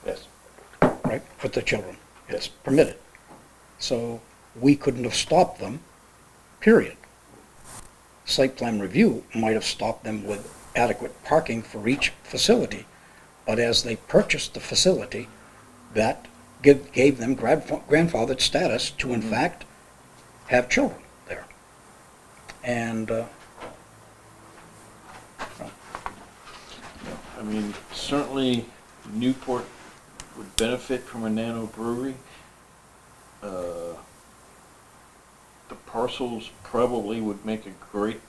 Yes. right, for the children. It's permitted. So we couldn't have stopped them, period. Site plan review might have stopped them with adequate parking for each facility, but as they purchased the facility, that gave them grandfathered status to in fact have children there. And, I mean, certainly Newport would benefit from a nano brewery. The parcels probably would make a great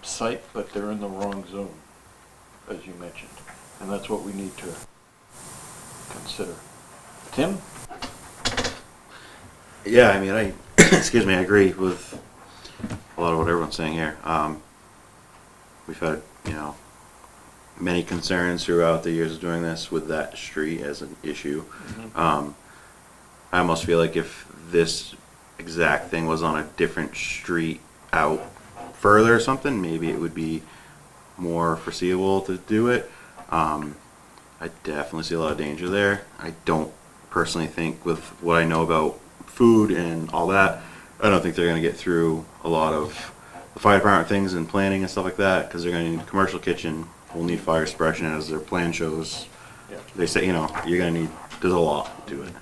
site, but they're in the wrong zone, as you mentioned. And that's what we need to consider. Tim? Yeah, I mean, I, excuse me, I agree with a lot of what everyone's saying here. We've had, you know, many concerns throughout the years of doing this with that street as an issue. I almost feel like if this exact thing was on a different street out further or something, maybe it would be more foreseeable to do it. I definitely see a lot of danger there. I don't personally think, with what I know about food and all that, I don't think they're going to get through a lot of the fire department things and planning and stuff like that, because they're going to need a commercial kitchen, will need fire suppression as their plan shows. Yeah. They say, you know, you're going to need, there's a lot to it.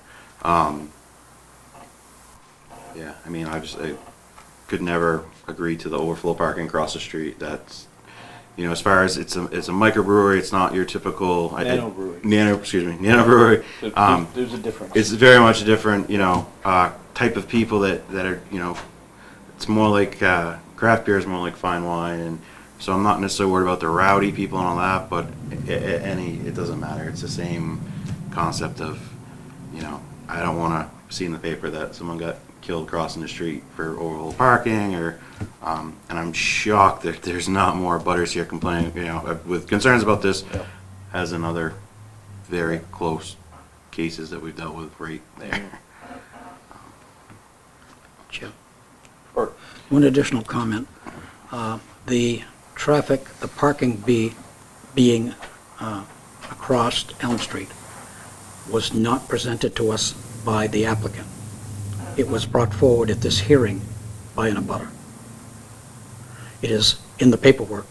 Yeah, I mean, I could never agree to the overflow parking across the street. That's, you know, as far as it's a microbrewery, it's not your typical Nano brewery. Nano brewery. There's a difference. It's very much a different, you know, type of people that are, you know, it's more like craft beer is more like fine wine, and so I'm not necessarily worried about the rowdy people and all that, but it doesn't matter. It's the same concept of, you know, I don't want to see in the paper that someone got killed crossing the street for overflow parking, or and I'm shocked that there's not more butters here complaining, you know, with concerns about this, as in other very close cases that we've dealt with right there. Jim, Or- one additional comment. The traffic, the parking being across Elm Street was not presented to us by the applicant. It was brought forward at this hearing by an abutter. It is in the paperwork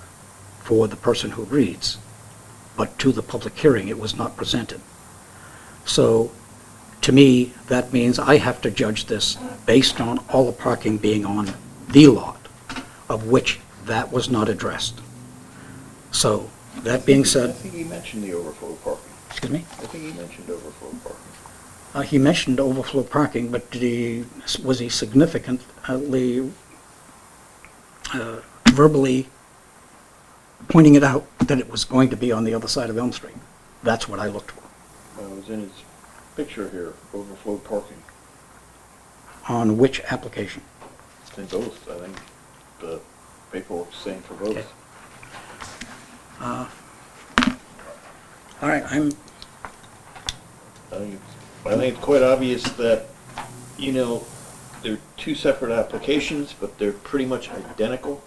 for the person who reads, but to the public hearing, it was not presented. So, to me, that means I have to judge this based on all the parking being on the lot, of which that was not addressed. So, that being I said, think he mentioned the overflow parking. excuse me? I think he mentioned overflow parking. He mentioned overflow parking, but was he significantly verbally pointing it out that it was going to be on the other side of Elm Street? That's what I looked for. It was in his picture here, overflow parking. On which application? It's in both, I think. The paperwork's saying for both. Okay. All right, I think it's quite obvious that, you know, they're two separate applications, but they're pretty much identical.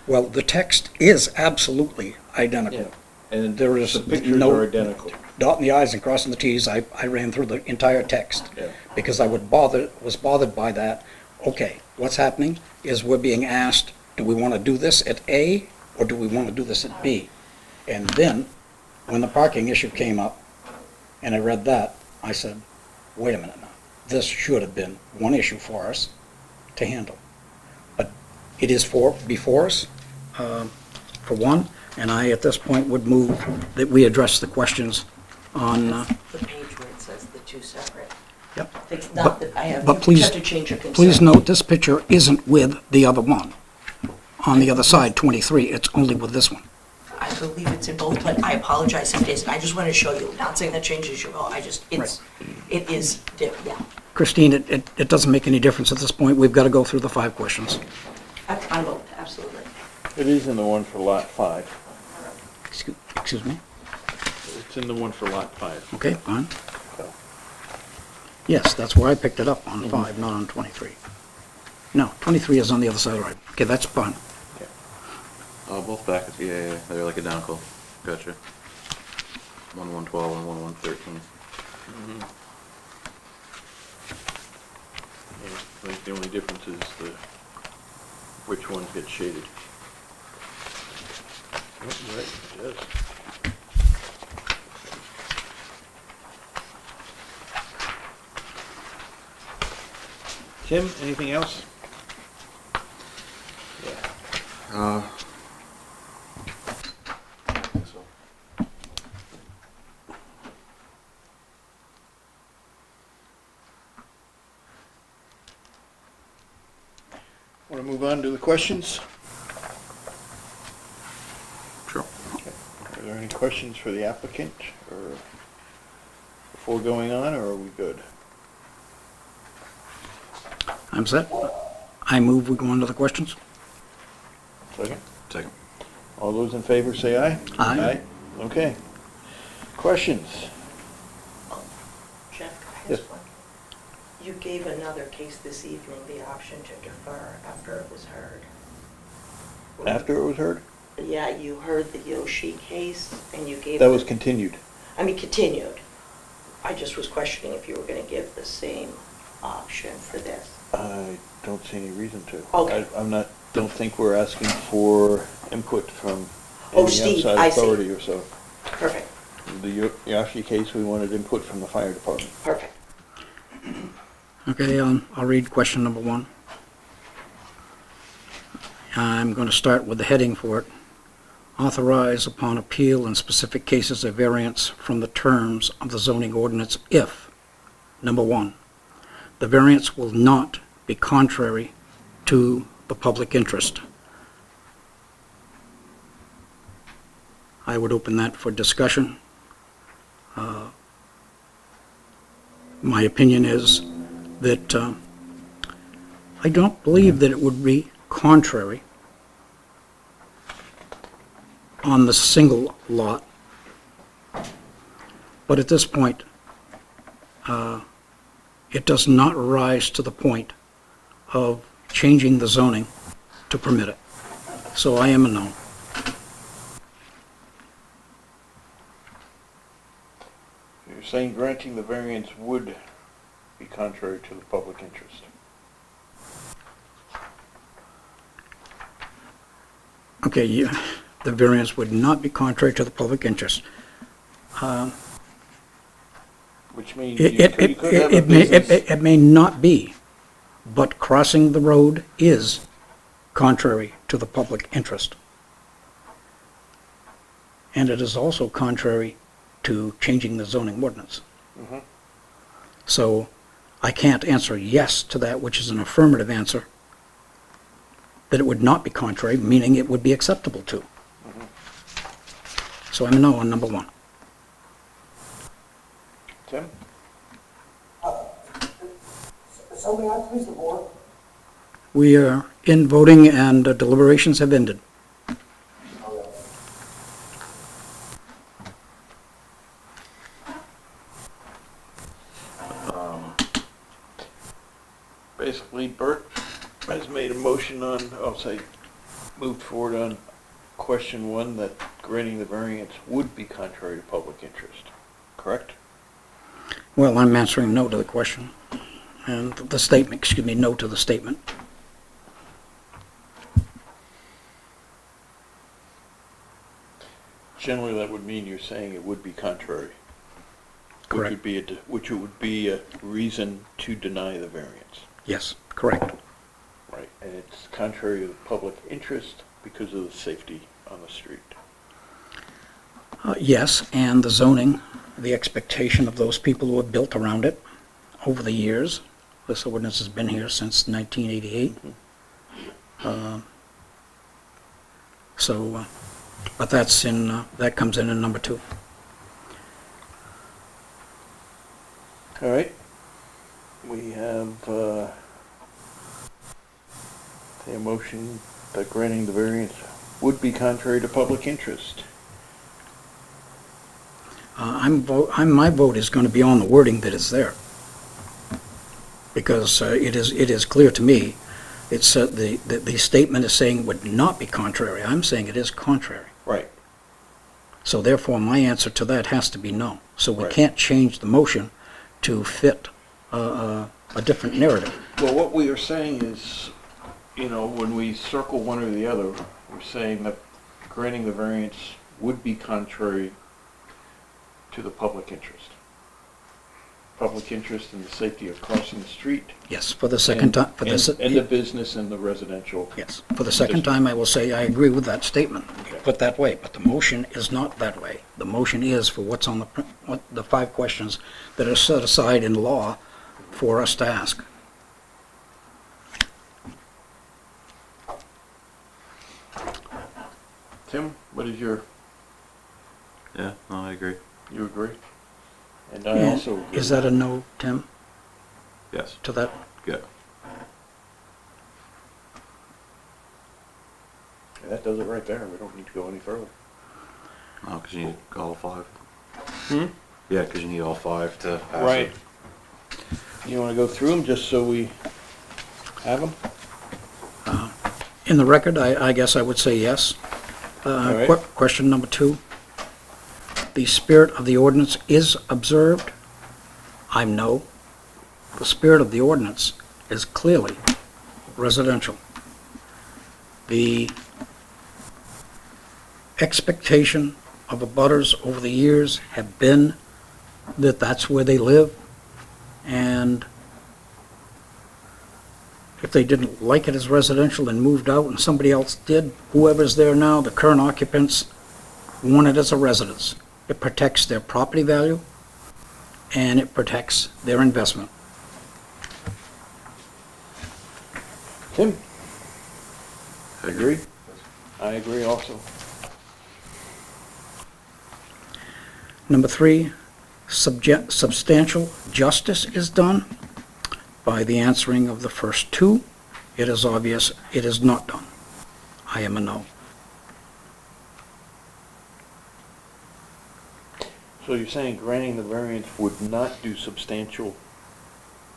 well, the text is absolutely identical. And There is the pictures no- are identical. Dotting the i's and crossing the t's, I ran through the entire text. Yeah. Because I was bothered by that. Okay, what's happening is we're being asked, do we want to do this at A or do we want to do this at B? And then, when the parking issue came up, and I read that, I said, wait a minute now. This should have been one issue for us to handle. But it is before us, for one, and I, at this point, would move that we address the questions on, The page where it says the two separate. yep. It's not that I have, But you please- have to change your consent. Please note, this picture isn't with the other one. On the other side, 23, it's only with this one. I believe it's in both, but I apologize if it isn't. I just wanted to show you, not saying that changes your vote, it is, yeah. Christine, it doesn't make any difference at this point. We've got to go through the 5 questions. I vote, absolutely. It is in the one for lot 5. Excuse me? It's in the one for lot 5. Okay, fine. Yes, that's where I picked it up, on 5, not on 23. No, 23 is on the other side, right? Okay, that's fine. Oh, both back, yeah, they're like identical. Gotcha. 112 and 1113. Yeah, I think the only difference is which ones get shaded. Oh, you're right, it does. Tim, anything else? Yeah. Want to move on to the questions? Sure. Are there any questions for the applicant, or before going on, or are we good? I'm set. I move we go on to the questions. Second? Second. All those in favor say aye. Aye. Okay. Questions? Jeff, I Yes. have one. You gave another case this evening the option to defer after it was heard. After it was heard? Yeah, you heard the Yoshi case, and you gave... That was continued. continued. I just was questioning if you were going to give the same option for this. I don't see any reason to. Okay. Don't think we're asking for input from Oh, any Steve, outside I see. authority or so. Perfect, The Yashi case, we wanted input from the fire department. perfect. Okay, I'll read question number 1. I'm going to start with the heading for it. Authorize upon appeal in specific cases a variance from the terms of the zoning ordinance if, number 1, the variance will not be contrary to the public interest. I would open that for discussion. My opinion is that I don't believe that it would be contrary on the single lot. But at this point, it does not rise to the point of changing the zoning to permit it. So I am a no. You're saying granting the variance would be contrary to the public interest. Okay, the variance would not be contrary to the public interest. Which means It you could have a business. it may not be, but crossing the road is contrary to the public interest. And it is also contrary to changing the zoning ordinance. Mhm. So I can't answer yes to that, which is an affirmative answer, that it would not be contrary, meaning it would be acceptable to. So I'm a no on number 1. Tim? So may I please the board? We are in voting and deliberations have ended. Basically, Bert has made a motion on, moved forward on question 1, that granting the variance would be contrary to public interest, correct? Well, I'm answering no to the question, and the statement, excuse me, no to the statement. Generally, that would mean you're saying it would be contrary. Correct. Which would be a reason to deny the variance. Yes, correct. Right, and it's contrary to the public interest because of the safety on the street. Yes, and the zoning, the expectation of those people who have built around it over the years. This ordinance has been here since 1988. So But that's in, that comes in number 2. All right. We have, a motion that granting the variance would be contrary to public interest. My vote is going to be on the wording that is there. Because it is clear to me, it's, the statement is saying would not be contrary. I'm saying it is contrary. Right. So therefore, my answer to that has to be no. So we Right. can't change the motion to fit a different narrative. Well, what we are saying is, you know, when we circle one or the other, we're saying that granting the variance would be contrary to the public interest. Public interest in the safety of crossing the street. Yes, for the second time, for And this. the business and the residential. Yes, for the second time, I will say I agree with that statement, Okay. put that way, but the motion is not that way. The motion is for what's on the 5 questions that are set aside in law for us to ask. Tim, what is your, Yeah, no, I agree. you agree? And I also agree. Is that a no, Tim, Yes. to that? Good. That does it right there. We don't need to go any further. Oh, because you need all 5. Hmm? Yeah, because you need all 5 to pass Right. it. You want to go through them just so we have them? In the record, I guess I would say yes. All right. Question number 2. The spirit of the ordinance is observed? I'm no. The spirit of the ordinance is clearly residential. The expectation of abutters over the years have been that that's where they live, and if they didn't like it as residential and moved out and somebody else did, whoever's there now, the current occupants, want it as a residence. It protects their property value, and it protects their investment. Tim? Agree? I agree also. Number 3, substantial justice is done. By the answering of the first 2, it is obvious it is not done. I am a no. So you're saying granting the variance would not do substantial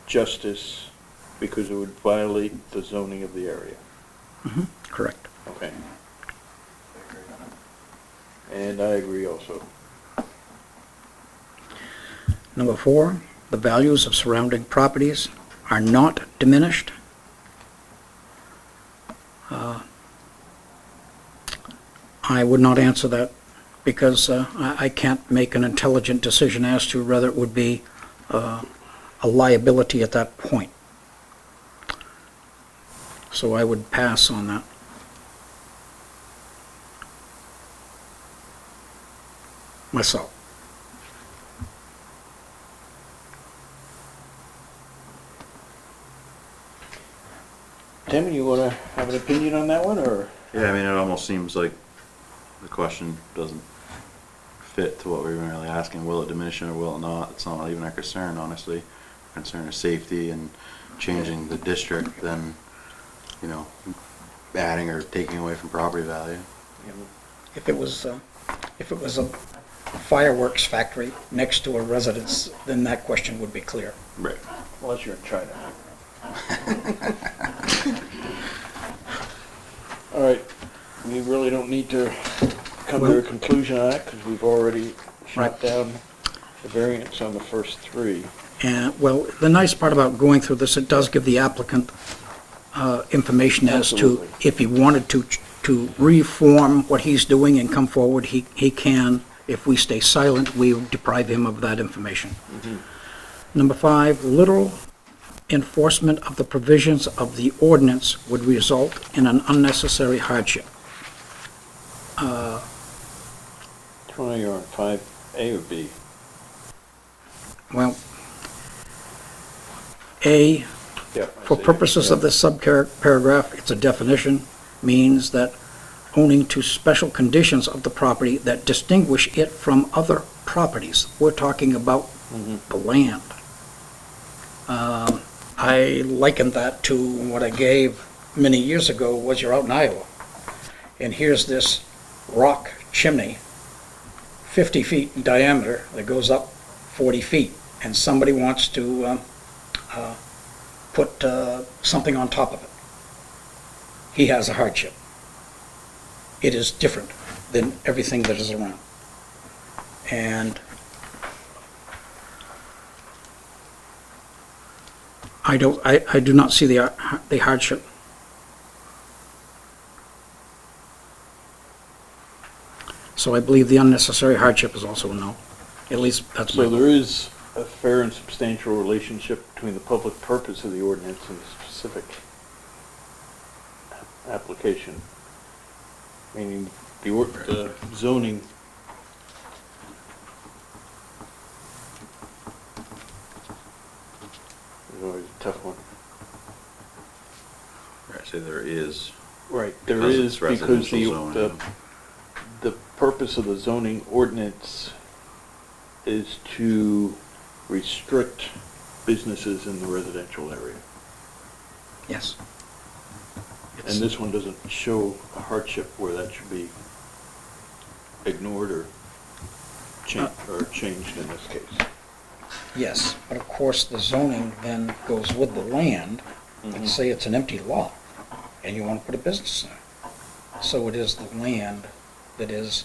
justice because it would violate the zoning of the area? Correct. Okay. And I agree also. Number 4, the values of surrounding properties are not diminished. I would not answer that because I can't make an intelligent decision as to whether it would be a liability at that point. So I would pass on that. Myself. Tim, you want to have an opinion on that one, or? Yeah, I mean, it almost seems like the question doesn't fit to what we were really asking. Will it diminish it or will it not? It's not even our concern, honestly. Our concern is safety and changing the district than, you know, adding or taking away from property value. If it was a fireworks factory next to a residence, then that question would be clear. Right. Unless you're in China. All right, we really don't need to come to a conclusion on that because we've already shot Right. down the variance on the first 3. And, well, the nice part about going through this, it does give the applicant information as to, Absolutely. if he wanted to reform what he's doing and come forward, he can. If we stay silent, we deprive him of that information. Number 5, literal enforcement of the provisions of the ordinance would result in an unnecessary hardship. Which one are you on, 5A or B? Well, A, Yeah. for purposes of this subparagraph, it's a definition, means that owning to special conditions of the property that distinguish it from other properties. We're talking about the land. I likened that to what I gave many years ago, was you're out in Iowa, and here's this rock chimney, 50 feet in diameter, that goes up 40 feet, and somebody wants to put something on top of it. He has a hardship. It is different than everything that is around. And I do not see the hardship. So I believe the unnecessary hardship is also a no. At least that's my. So there is a fair and substantial relationship between the public purpose of the ordinance and the specific application. Meaning the zoning. Is always a tough one. Right, so there is. Right, there Because is, it's because residential zoning. the purpose of the zoning ordinance is to restrict businesses in the residential area. Yes. And this one doesn't show a hardship where that should be ignored or changed in this case. Yes, but of course, the zoning then goes with the land. Let's say it's an empty lot, and you want to put a business there. So it is the land that is,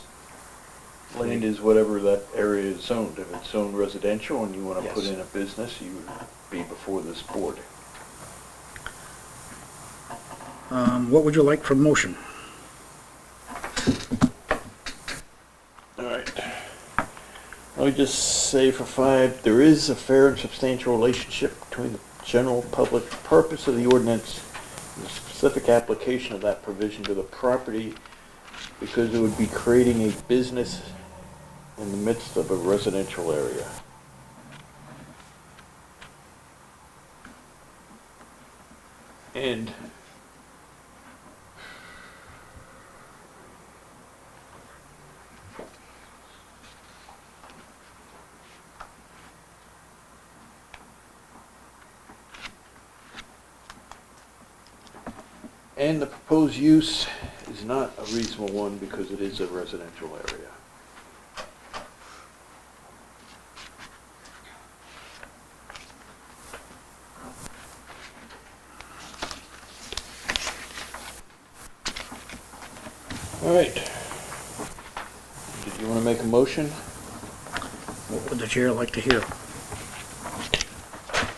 Land is whatever that area is zoned. If it's zoned residential and you want to put Yes. in a business, you would be before this board. what would you like for motion? All right. Let me just say for 5, there is a fair and substantial relationship between the general public purpose of the ordinance and the specific application of that provision to the property, because it would be creating a business in the midst of a residential area. And the proposed use is not a reasonable one because it is a residential area. All right. Did you want to make a motion? What would the chair like to hear?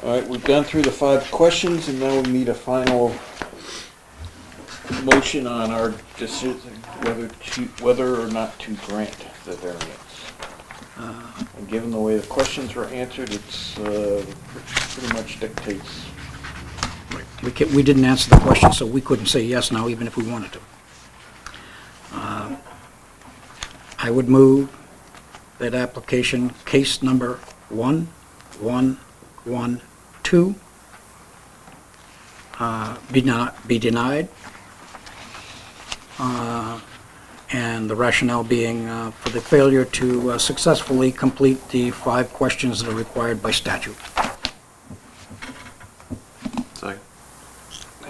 All right, we've gone through the 5 questions, and now we need a final motion on our decision whether or not to grant the variance. And given the way the questions were answered, it's pretty much dictates. We didn't answer the question, so we couldn't say yes now, even if we wanted to. I would move that application case number 1112 be denied, and the rationale being for the failure to successfully complete the 5 questions that are required by statute. Second.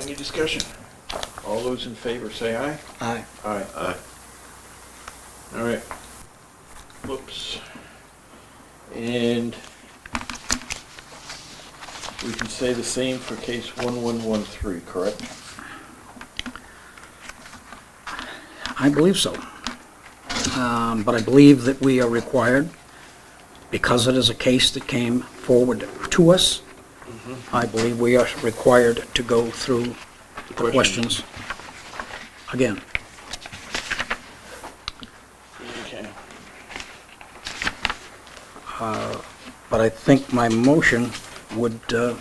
Any discussion? All those in favor say aye. Aye. Aye. Aye. All right. Whoops. And we can say the same for case 1113, correct? I believe so. But I believe that we are required, because it is a case that came forward to us, I believe we are required to go through the questions again. Okay. But I think my motion would, I'll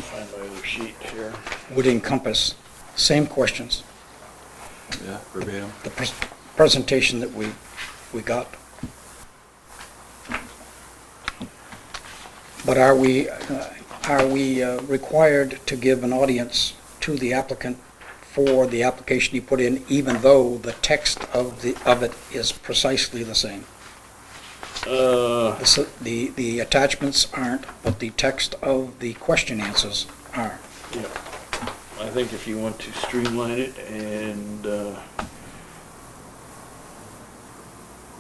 find my other sheet here. would encompass same questions, Yeah, verbatim. the presentation that we got. But are we, are we required to give an audience to the applicant for the application he put in, even though the text of it is precisely the same? The attachments aren't, but the text of the question answers are. Yeah. I think if you want to streamline it and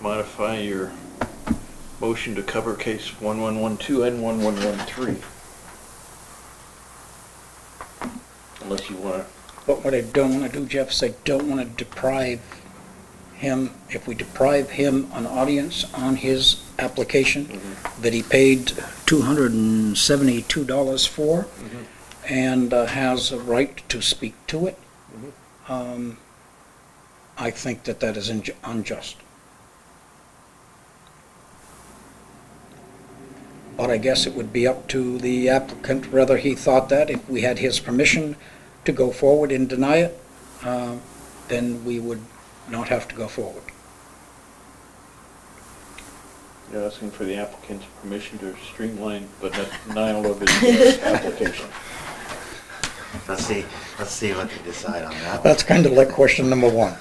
modify your motion to cover case 1112 and 1113. Unless you want to, But what I don't want to do, Jeff, is I don't want to deprive him, if we deprive him an audience on his application that he paid $272 for and has a right to speak to it, I think that that is unjust. But I guess it would be up to the applicant whether he thought that, if we had his permission to go forward and deny it, then we would not have to go forward. you're asking for the applicant's permission to streamline the denial of his application. Let's see what they decide on that. That's kind of like question number one.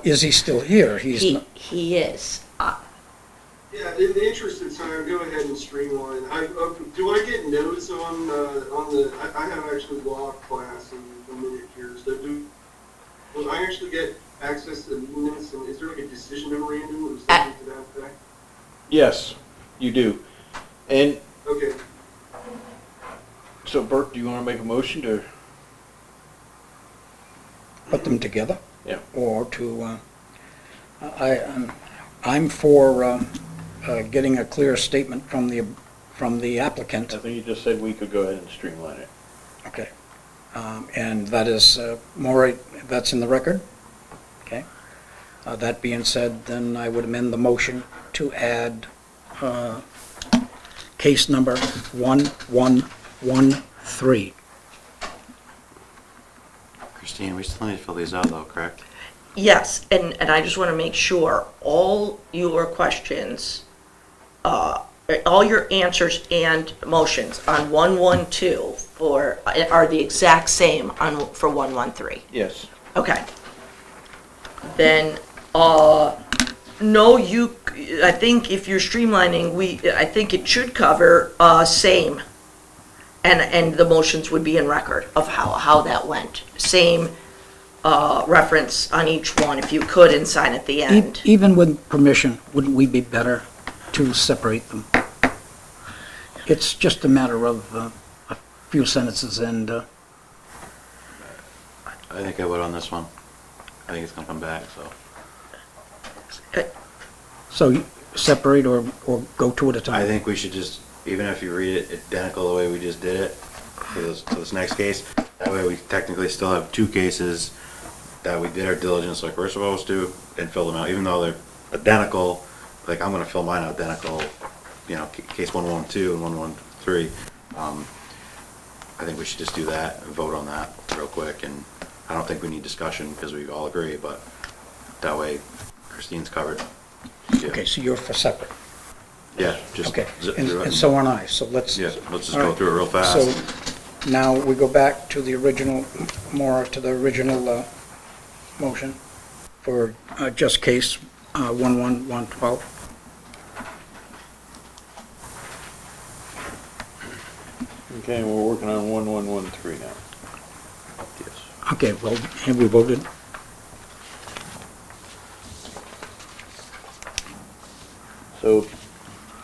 Is he still here? He's not. He is. Yeah, in the interest of time, go ahead and streamline. Do I get notes on the, I have actually law class in a minute here, so will I actually get access to the minutes, and is there like a decision memorandum or something to that effect? Yes, you do. And Okay. so Bert, do you want to make a motion to? Put them together? Yeah. Or to, I'm for getting a clear statement from the applicant. I think you just said we could go ahead and streamline it. Okay. And that is, that's in the record? Okay. That being said, then I would amend the motion to add case number 1113. Christine, we still need to fill these out though, correct? Yes, and I just want to make sure all your questions, all your answers and motions on 112 are the exact same for 113. Yes. Okay. Then, no, I think if you're streamlining, I think it should cover, same. And the motions would be in record of how that went. Same, reference on each one, if you could, and sign at the end. Even with permission, wouldn't we be better to separate them? It's just a matter of a few sentences and, I think I would on this one. I think it's gonna come back, so. so you separate or go two at a time? I think we should just, even if you read it identical the way we just did it for this next case, that way we technically still have two cases that we did our diligence like we're supposed to and fill them out, even though they're identical. Like I'm gonna fill mine out identical, you know, case 112 and 113. I think we should just do that and vote on that real quick, and I don't think we need discussion because we all agree, but that way Christine's covered. Yeah. Okay, so you're for separate. Yeah, just Okay, zip and through it. and so am I, so let's. Yeah, let's just all go right. through it real fast. So now we go back to the original, motion for just case 11112. Okay, we're working on 1113 now. Yes. Okay, well, have we voted? So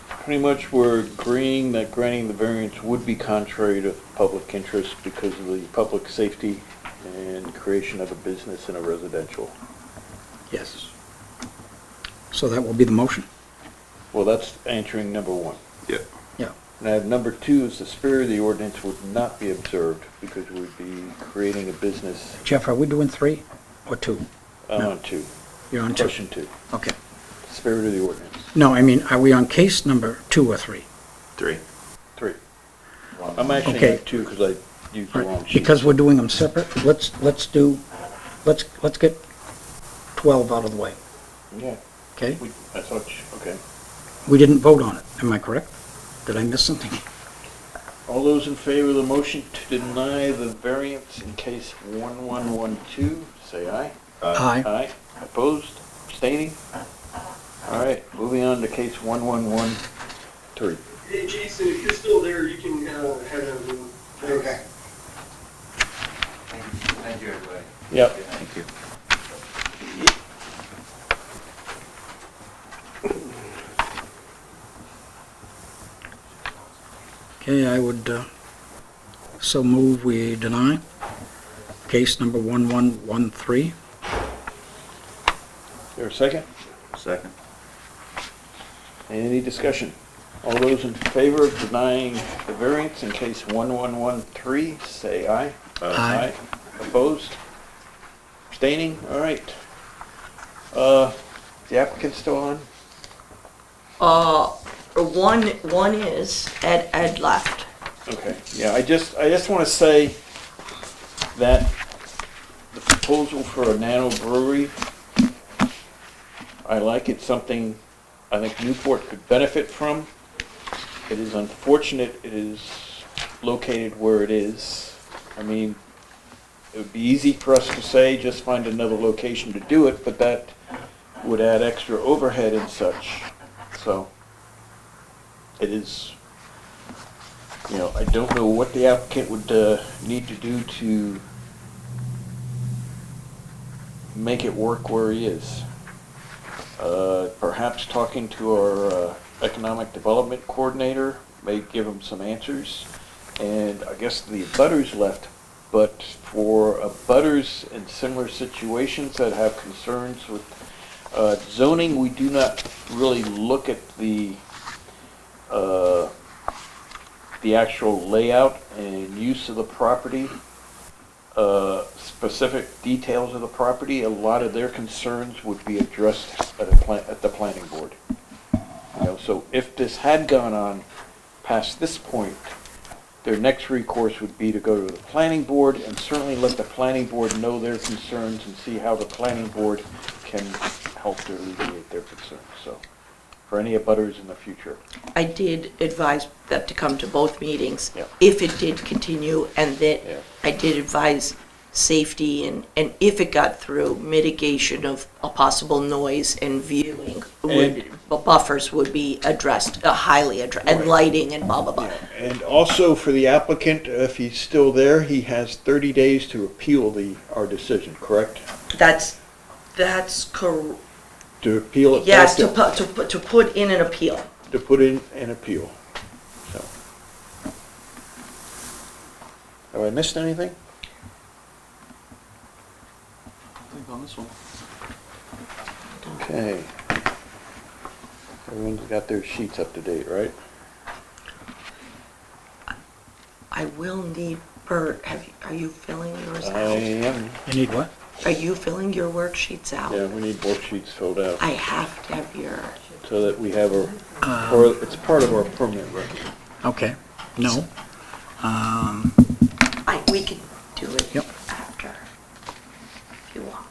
pretty much we're agreeing that granting the variance would be contrary to public interest because of the public safety and creation of a business in a residential. Yes. So that will be the motion? Well, that's answering number one. Yep. Yeah. And I have number two is the spirit of the ordinance would not be observed because we'd be creating a business. Jeff, are we doing 3 or 2? I'm No. on two. You're on 2? Question two. Okay. Spirit of the ordinance. No, I mean, are we on case number 2 or 3? 3. Three. I'm actually Okay. on two because I used the All wrong right, sheet. because we're doing them separate, let's get 12 out of the way, Yeah, okay? I thought, okay. We didn't vote on it, am I correct? Did I miss something? All those in favor of the motion to deny the variance in case 1112, say aye. Aye. Aye. Opposed? Abstaining? All right, moving on to case 1113. Hey, Jason, if you're still there, you can head over. Okay. Thank you, everybody. Yep. Thank you. Okay, I would so move we deny case number 1113. Is there a second? Second. Any discussion? All those in favor of denying the variance in case 1113, say aye. Aye. Opposed? Abstaining? All right. The applicant still on? One is, Ed left. Okay, yeah, I just want to say that the proposal for a nano brewery, I like it, something I think Newport could benefit from. It is unfortunate it is located where it is. I mean, it would be easy for us to say, just find another location to do it, but that would add extra overhead and such. So, it is, you know, I don't know what the applicant would need to do to make it work where he is. Perhaps talking to our economic development coordinator may give him some answers. And I guess the abutters left, but for abutters in similar situations that have concerns with zoning, we do not really look at the actual layout and use of the property, specific details of the property. A lot of their concerns would be addressed at the planning board. You know, so if this had gone on past this point, their next recourse would be to go to the planning board and certainly let the planning board know their concerns and see how the planning board can help to alleviate their concerns. So, for any abutters in the future. I did advise them to come to both meetings Yeah. if it did continue, and that Yeah. I did advise safety and if it got through, mitigation of a possible noise and viewing buffers would be addressed, highly addressed, and Right. lighting and blah, blah, blah. And also for the applicant, if he's still there, he has 30 days to appeal our decision, correct? That's correct. To appeal it Yes, back to put in an appeal. to put in an appeal. So. Have I missed anything? I think on this one. Okay. Everyone's got their sheets up to date, right? I will need, Bert, are you filling yours I out? am. You need what? Are you filling your worksheets out? Yeah, we need worksheets filled out I have to have your, so that we have or it's part of our permanent record. Okay, no. we could do it Yep. after, if you want.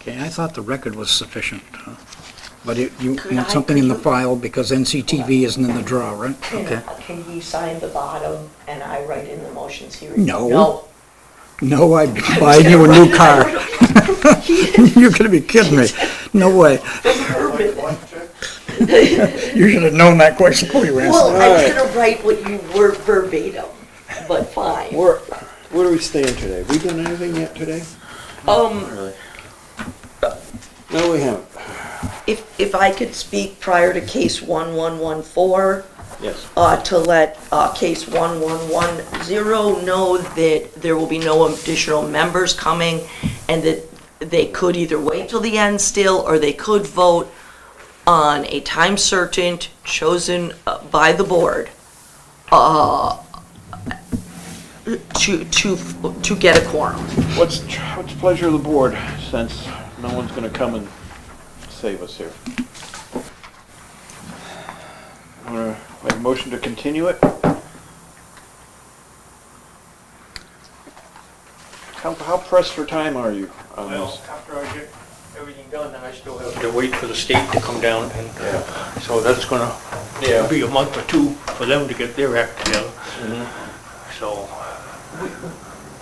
Okay, I thought the record was sufficient. But you Could want I- something in the could you- file because NCTV isn't in the draw, right? Okay. Can he sign the bottom and I write in the motions he No. No, I'd be buying you a new car. You're gonna be kidding me. No way. You should have known that question before you answered. Well, I was Alright. gonna write what you were verbatim, but fine. Where do we stand today? Have we done anything yet today? Really? No, we haven't. If I could speak prior to case 1114, Yes. to let case 1110 know that there will be no additional members coming, and that they could either wait till the end still, or they could vote on a time certain chosen by the board to get a quorum. What's the pleasure of the board, since no one's gonna come and save us here? Wanna make a motion to continue it? How pressed for time are you on Well, this? after I everything done, then I still have to wait for the state to come down, and so that's gonna Yeah. be a month or two for them to get their act together. Mhm. So,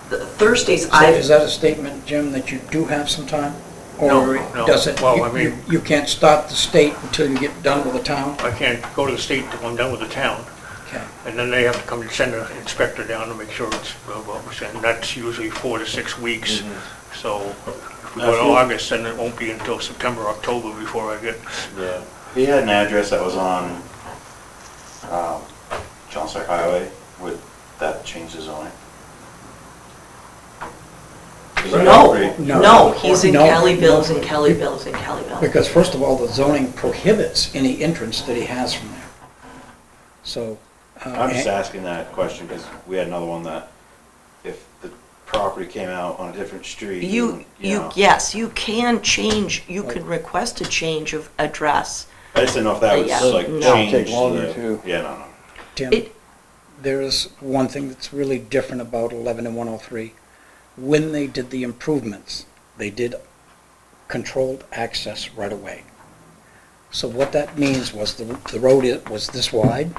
The Thursdays, So I, is that a statement, Jim, that you do have some time? Or No, does it, well, you- I mean- you can't start the state until you get done with the town? I can't go to the state till I'm done with the town, Okay. and then they have to come and send an inspector down to make sure it's, what we're saying, that's usually 4 to 6 weeks. So if we go to August, then it won't be until September, October before I get, Yeah. He had an address that was on, John Stark Highway, would that change the zoning? no, No. no, he's in No. Kellyville's and Kellyville's and Kellyville. Because first of all, the zoning prohibits any entrance that he has from there. So. I'm just asking that question because we had another one that if the property came out on a different street. know. Yes, you can change, you can request a change of address. I just didn't know if that was Yeah. like No. changed. Take longer, too. Yeah, no. Tim, It- there is one thing that's really different about 11 and 103. When they did the improvements, they did controlled access right away. So what that means was the road was this wide.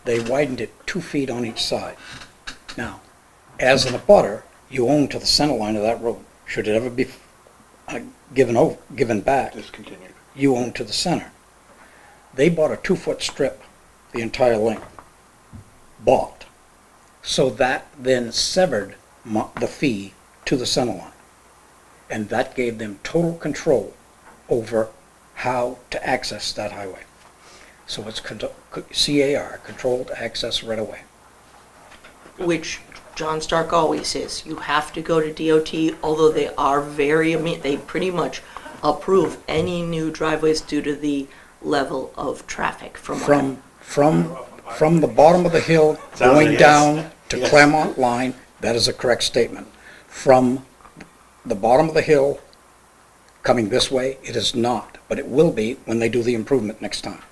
They widened it 2 feet on each side. Now, as an abutter, you own to the center line of that road. Should it ever be given back, Discontinued. you own to the center. They bought a 2-foot strip, the entire length, bought. So that then severed the fee to the center line. And that gave them total control over how to access that highway. So it's CAR, controlled access right away. Which John Stark always is. You have to go to DOT, although they are they pretty much approve any new driveways due to the level of traffic from what I'm- From the bottom of the hill, Sounds going like yes. down to Yes. Claremont line, that is a correct statement. From the bottom of the hill, coming this way, it is not, but it will be when they do the improvement next time.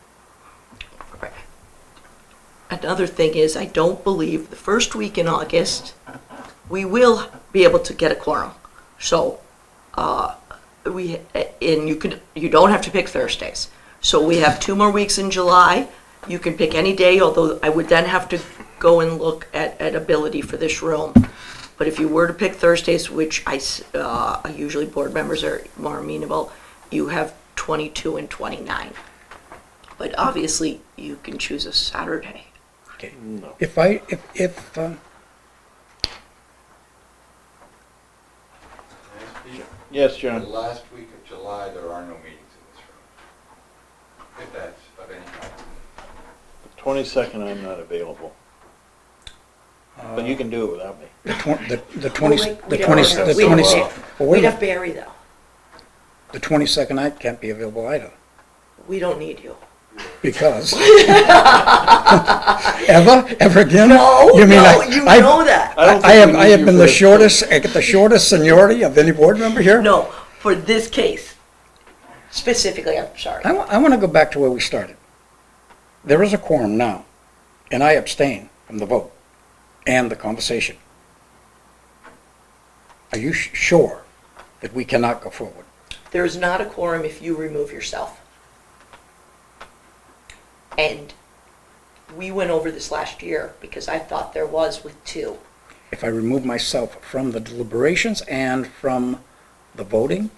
Another thing is, I don't believe the first week in August, we will be able to get a quorum. So, you don't have to pick Thursdays. So we have 2 more weeks in July. You can pick any day, although I would then have to go and look at ability for this room. But if you were to pick Thursdays, which usually board members are more amenable, you have 22 and 29. But obviously, you can choose a Saturday. Okay. No. If Yes, The John. last week of July, there are no meetings in this room. If that's of any help. 22nd, I'm not available. But you can do it without me. the 20, the 20, the We'd 20, have- well, wait We'd a have minute, Barry, though. the 22nd night can't be available either, We don't need you. because. Ever again? No, You mean no, I- you I- know that. I don't I think have, we I need have you been for the this. shortest, the shortest seniority of any board member here. No, for this case, specifically, I'm sorry. I want to go back to where we started. There is a quorum now, and I abstain from the vote and the conversation. Are you sure that we cannot go forward? There is not a quorum if you remove yourself. And we went over this last year because I thought there was with 2. If I remove myself from the deliberations and from the voting,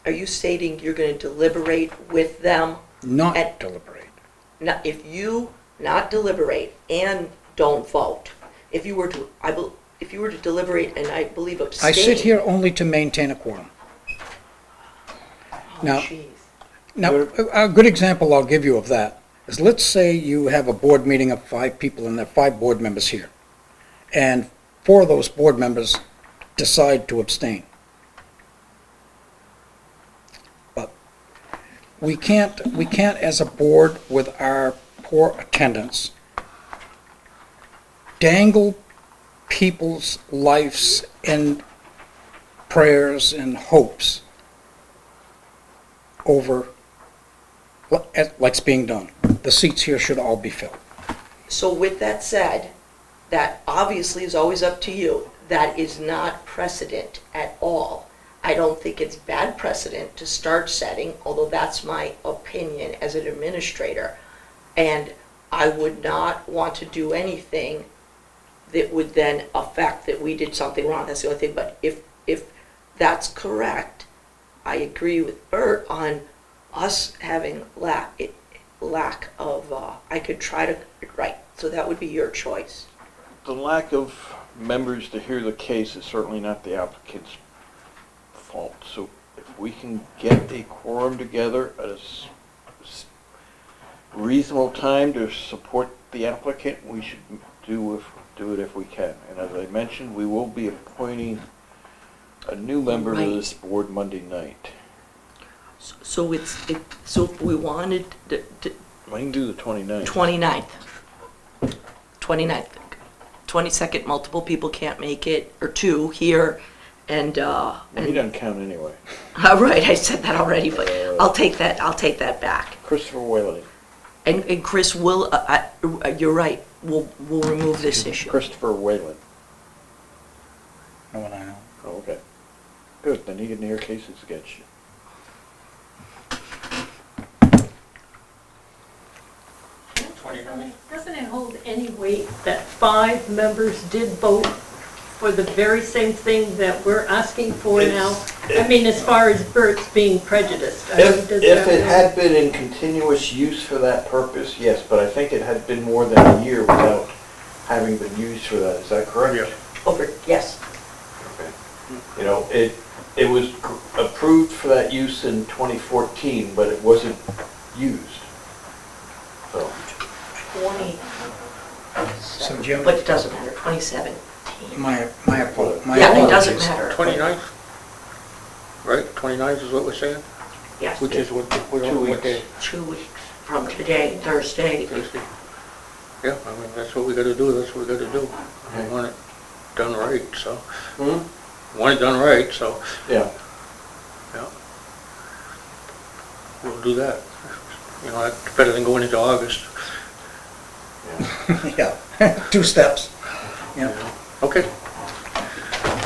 Are you stating you're going to deliberate with them? not And- deliberate. Now, if you not deliberate and don't vote, if you were to, if you were to deliberate and I believe abstain. I sit here only to maintain a quorum. Oh, now- jeez. Now, a good example I'll give you of that is, let's say you have a board meeting of 5 people and there are 5 board members here. And 4 of those board members decide to abstain. But we can't as a board with our poor attendance dangle people's lives and prayers and hopes over like's being done. The seats here should all be filled. So with that said, that obviously is always up to you. That is not precedent at all. I don't think it's bad precedent to start setting, although that's my opinion as an administrator. And I would not want to do anything that would then affect that we did something wrong. That's the only thing. But if that's correct, I agree with Bert on us having lack of, I could try to, right, so that would be your choice. The lack of members to hear the case is certainly not the applicant's fault. So if we can get a quorum together at a reasonable time to support the applicant, we should do it if we can. And as I mentioned, we will be appointing a new member to Right. this board Monday night. So so if we wanted to, We can do the 29th. 29th. 29th. 22nd, multiple people can't make it, or two here, and, He doesn't count anyway. right, I said that already, but I'll take that back. Christopher Whaley. And Chris will, you're right, we'll remove this issue. Christopher Whalen. No one I know. Oh, okay. Good, then he can hear cases against you. Doesn't it hold any weight that 5 members did vote for the very same thing that we're asking for now? I mean, as far as Bert's being prejudiced. I mean, If does it that had been in continuous use for that purpose, yes, but I think it had been more than a year without having been used for that, is that correct? Yeah. Yes. Okay. You know, it was approved for that use in 2014, but it wasn't used. So, 20, So Jim, but it doesn't matter, 2017. my Yeah, it doesn't apologies. matter. 29th? Right, 29th is what we're saying? Yes, Which is what 2 day? weeks. 2 weeks from today, Thursday. Thursday. Yeah, I mean, that's what we gotta do, that's what we gotta do. We want it done right, so, want it done right, so, Yeah, yeah. We'll do that. You know, that's better than going into August. Yeah, 2 steps. Yeah. Okay.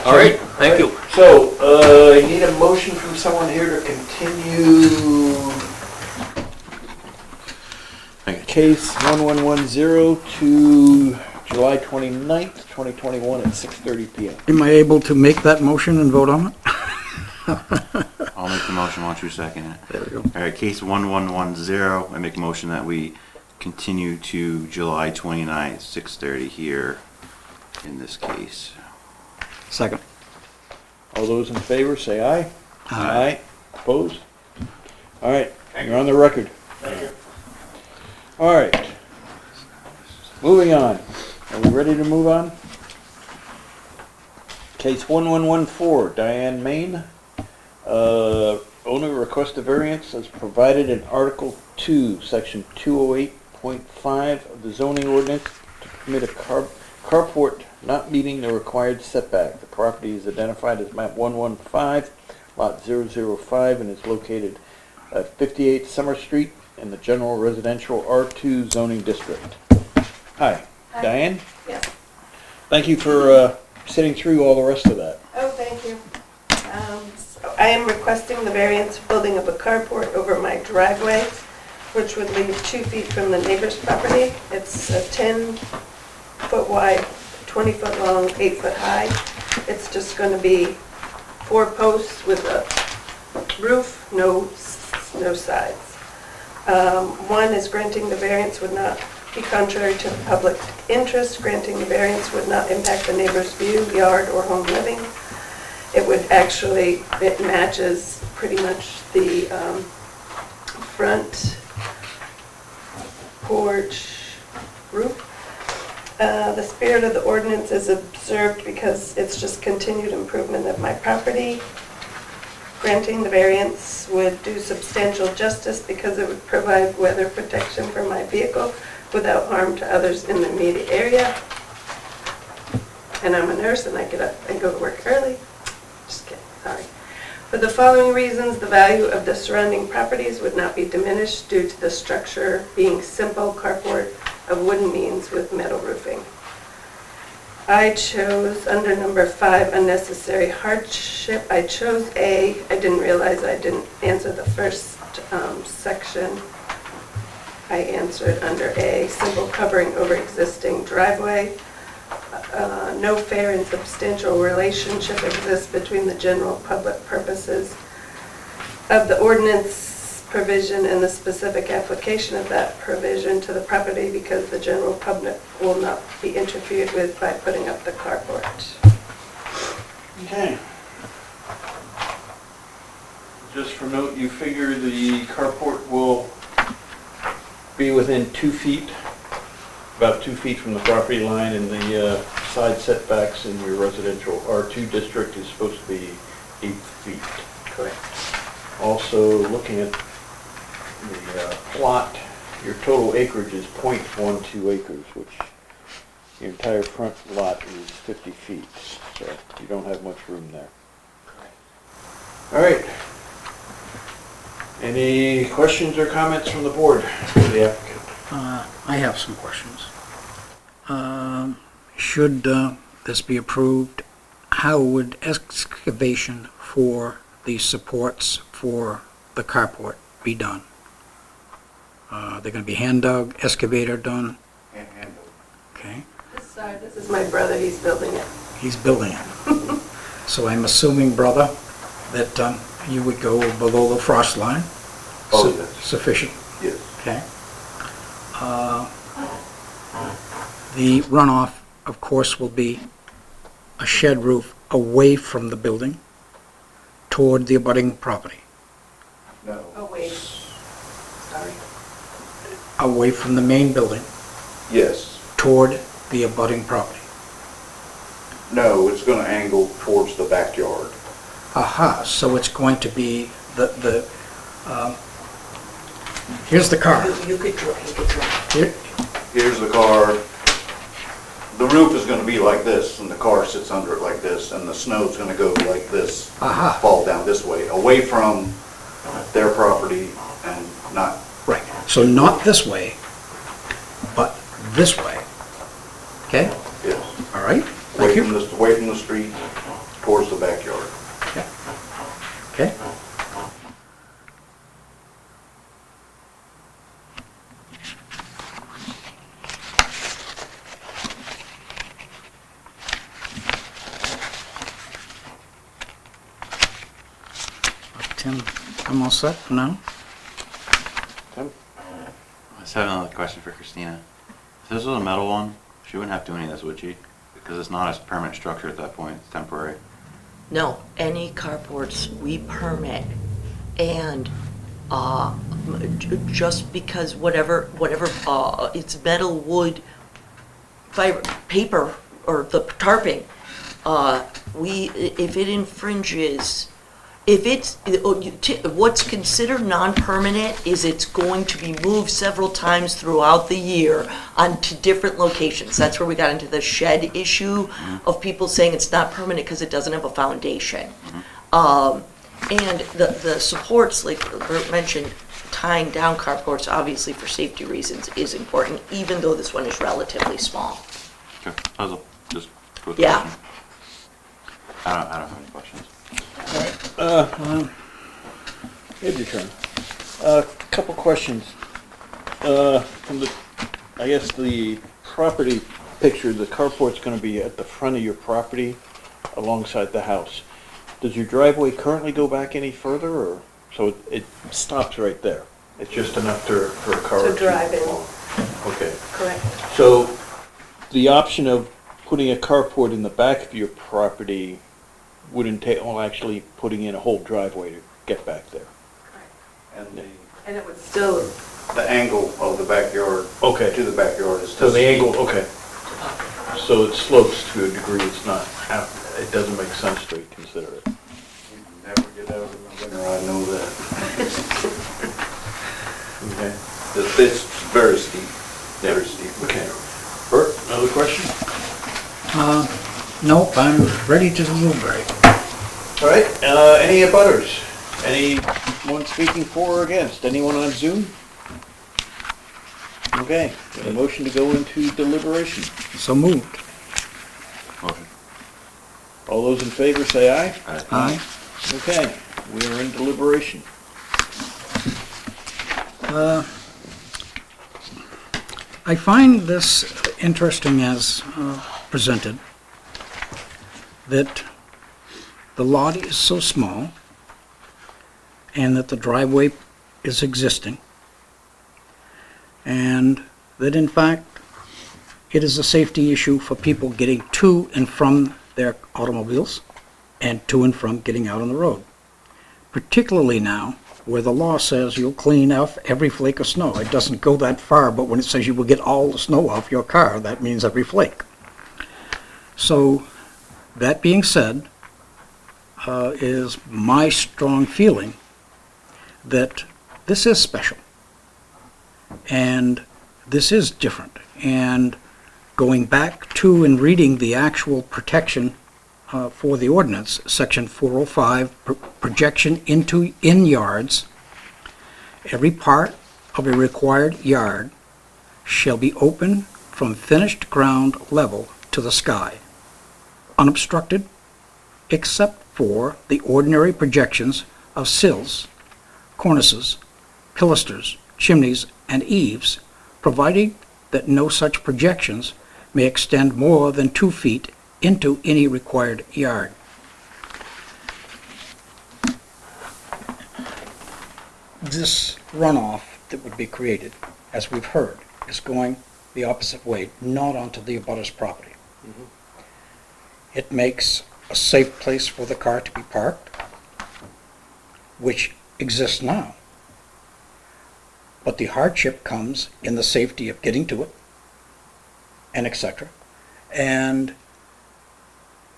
All right, thank you. so, I need a motion from someone here to continue case 1110 to July 29th, 2021 at 6:30 PM. Am I able to make that motion and vote on it? I'll make the motion, why don't you second it? There we go. All right, case 1110, I make a motion that we continue to July 29th, 6:30 here in this case. Second. All those in favor, say aye. Aye. Opposed? All right, you're on the record. Thank you. All right. Moving on. Are we ready to move on? Case 1114, Diane Main. Owner requests a variance as provided in Article 2, Section 208.5 of the zoning ordinance to permit a carport not meeting the required setback. The property is identified as map 115, lot 005, and is located at 58 Summer Street in the general residential R2 zoning district. Hi, Diane? Yes. Thank you for sitting through all the rest of that. Oh, thank you. So I am requesting the variance of building of a carport over my driveway, which would leave 2 feet from the neighbor's property. It's a 10-foot wide, 20-foot long, 8-foot high. It's just going to be 4 posts with a roof, no sides. One is granting the variance would not be contrary to the public interest. Granting the variance would not impact the neighbor's view, yard, or home living. It would actually, it matches pretty much the front porch roof. The spirit of the ordinance is observed because it's just continued improvement of my property. Granting the variance would do substantial justice because it would provide weather protection for my vehicle without harm to others in the immediate area. And I'm a nurse and I get up and go to work early. Just kidding, sorry. For the following reasons, the value of the surrounding properties would not be diminished due to the structure being simple carport of wooden beams with metal roofing. I chose, under number 5, unnecessary hardship, I chose A. I didn't realize I didn't answer the first section. I answered under A, simple covering over existing driveway. No fair and substantial relationship exists between the general public purposes of the ordinance provision and the specific application of that provision to the property because the general public will not be interfered with by putting up the carport. Okay. Just for note, you figure the carport will be within 2 feet, about 2 feet from the property line, and the side setbacks in your residential R2 district is supposed to be 8 feet. Correct. Also, looking at the plot, your total acreage is .12 acres, which your entire front lot is 50 feet, so you don't have much room there. All right. Any questions or comments from the board for the applicant? I have some questions. Should this be approved, how would excavation for the supports for the carport be done? They're going to be hand dug, excavator done? Hand dug. Okay, Sorry, this is my brother, he's building it. he's building it. So I'm assuming, brother, that you would go below the frost line? Oh, yes. Sufficient? Yes. Okay. The runoff, of course, will be a shed roof away from the building toward the abutting property, No. Oh, wait. Sorry. away from the main building Yes. toward the abutting property. No, it's going to angle towards the backyard. Aha, so it's going to be here's the car. You could draw. Here- Here's the car. The roof is going to be like this, and the car sits under it like this, and the snow's going to go like this, Aha, fall down this way, away from their property and not, right. So not this way, but this way. Okay, yes, all right, away thank from you. away from the street towards the backyard. Okay. Tim, I'm all set for now? Tim? I just have another question for Christina. If this was a metal one, she wouldn't have to do any of this, would she? Because it's not a permanent structure at that point, it's temporary. No, any carports we permit, and just because whatever it's metal, wood, fiber, paper, or the tarping, if it infringes, if it's, what's considered non-permanent is it's going to be moved several times throughout the year onto different locations. That's where we got into the shed issue of people saying it's not permanent because it doesn't have a foundation. And the supports, like Bert mentioned, tying down carports, obviously for safety reasons, is important, even though this one is relatively small. Okay, that was just a quick Yeah. question. I don't have any questions. It's your turn. Couple questions. From the, I guess the property picture, the carport's gonna be at the front of your property alongside the house. Does your driveway currently go back any further, or, so it stops right there? It's just enough for a car To drive in. Okay. Correct. So the option of putting a carport in the back of your property would entail actually putting in a whole driveway to get back there? And And it would still, the angle of the backyard Okay. to the backyard is. So the angle, okay. So it slopes to a degree, it's not, it doesn't make sense to consider it. You never get out of the winter, I know that. Okay. It's very steep, very steep. Okay. Bert, another question? Nope, I'm ready to deliberate. All right, any abutters? Anyone speaking for or against? Anyone on Zoom? Okay, a motion to go into deliberation. So moved. All those in favor say aye. Aye. Okay, we are in deliberation. I find this interesting as presented, that the lot is so small and that the driveway is existing, and that in fact it is a safety issue for people getting to and from their automobiles and to and from getting out on the road. Particularly now, where the law says you'll clean off every flake of snow. It doesn't go that far, but when it says you will get all the snow off your car, that means every flake. So, that being said, is my strong feeling that this is special. And this is different. And going back to and reading the actual protection for the ordinance, section 405, projection in yards, every part of a required yard shall be open from finished ground level to the sky, unobstructed, except for the ordinary projections of sills, cornices, pilasters, chimneys, and eaves, provided that no such projections may extend more than 2 feet into any required yard. This runoff that would be created, as we've heard, is going the opposite way, not onto the abutter's property. It makes a safe place for the car to be parked, which exists now. But the hardship comes in the safety of getting to it, and etc. And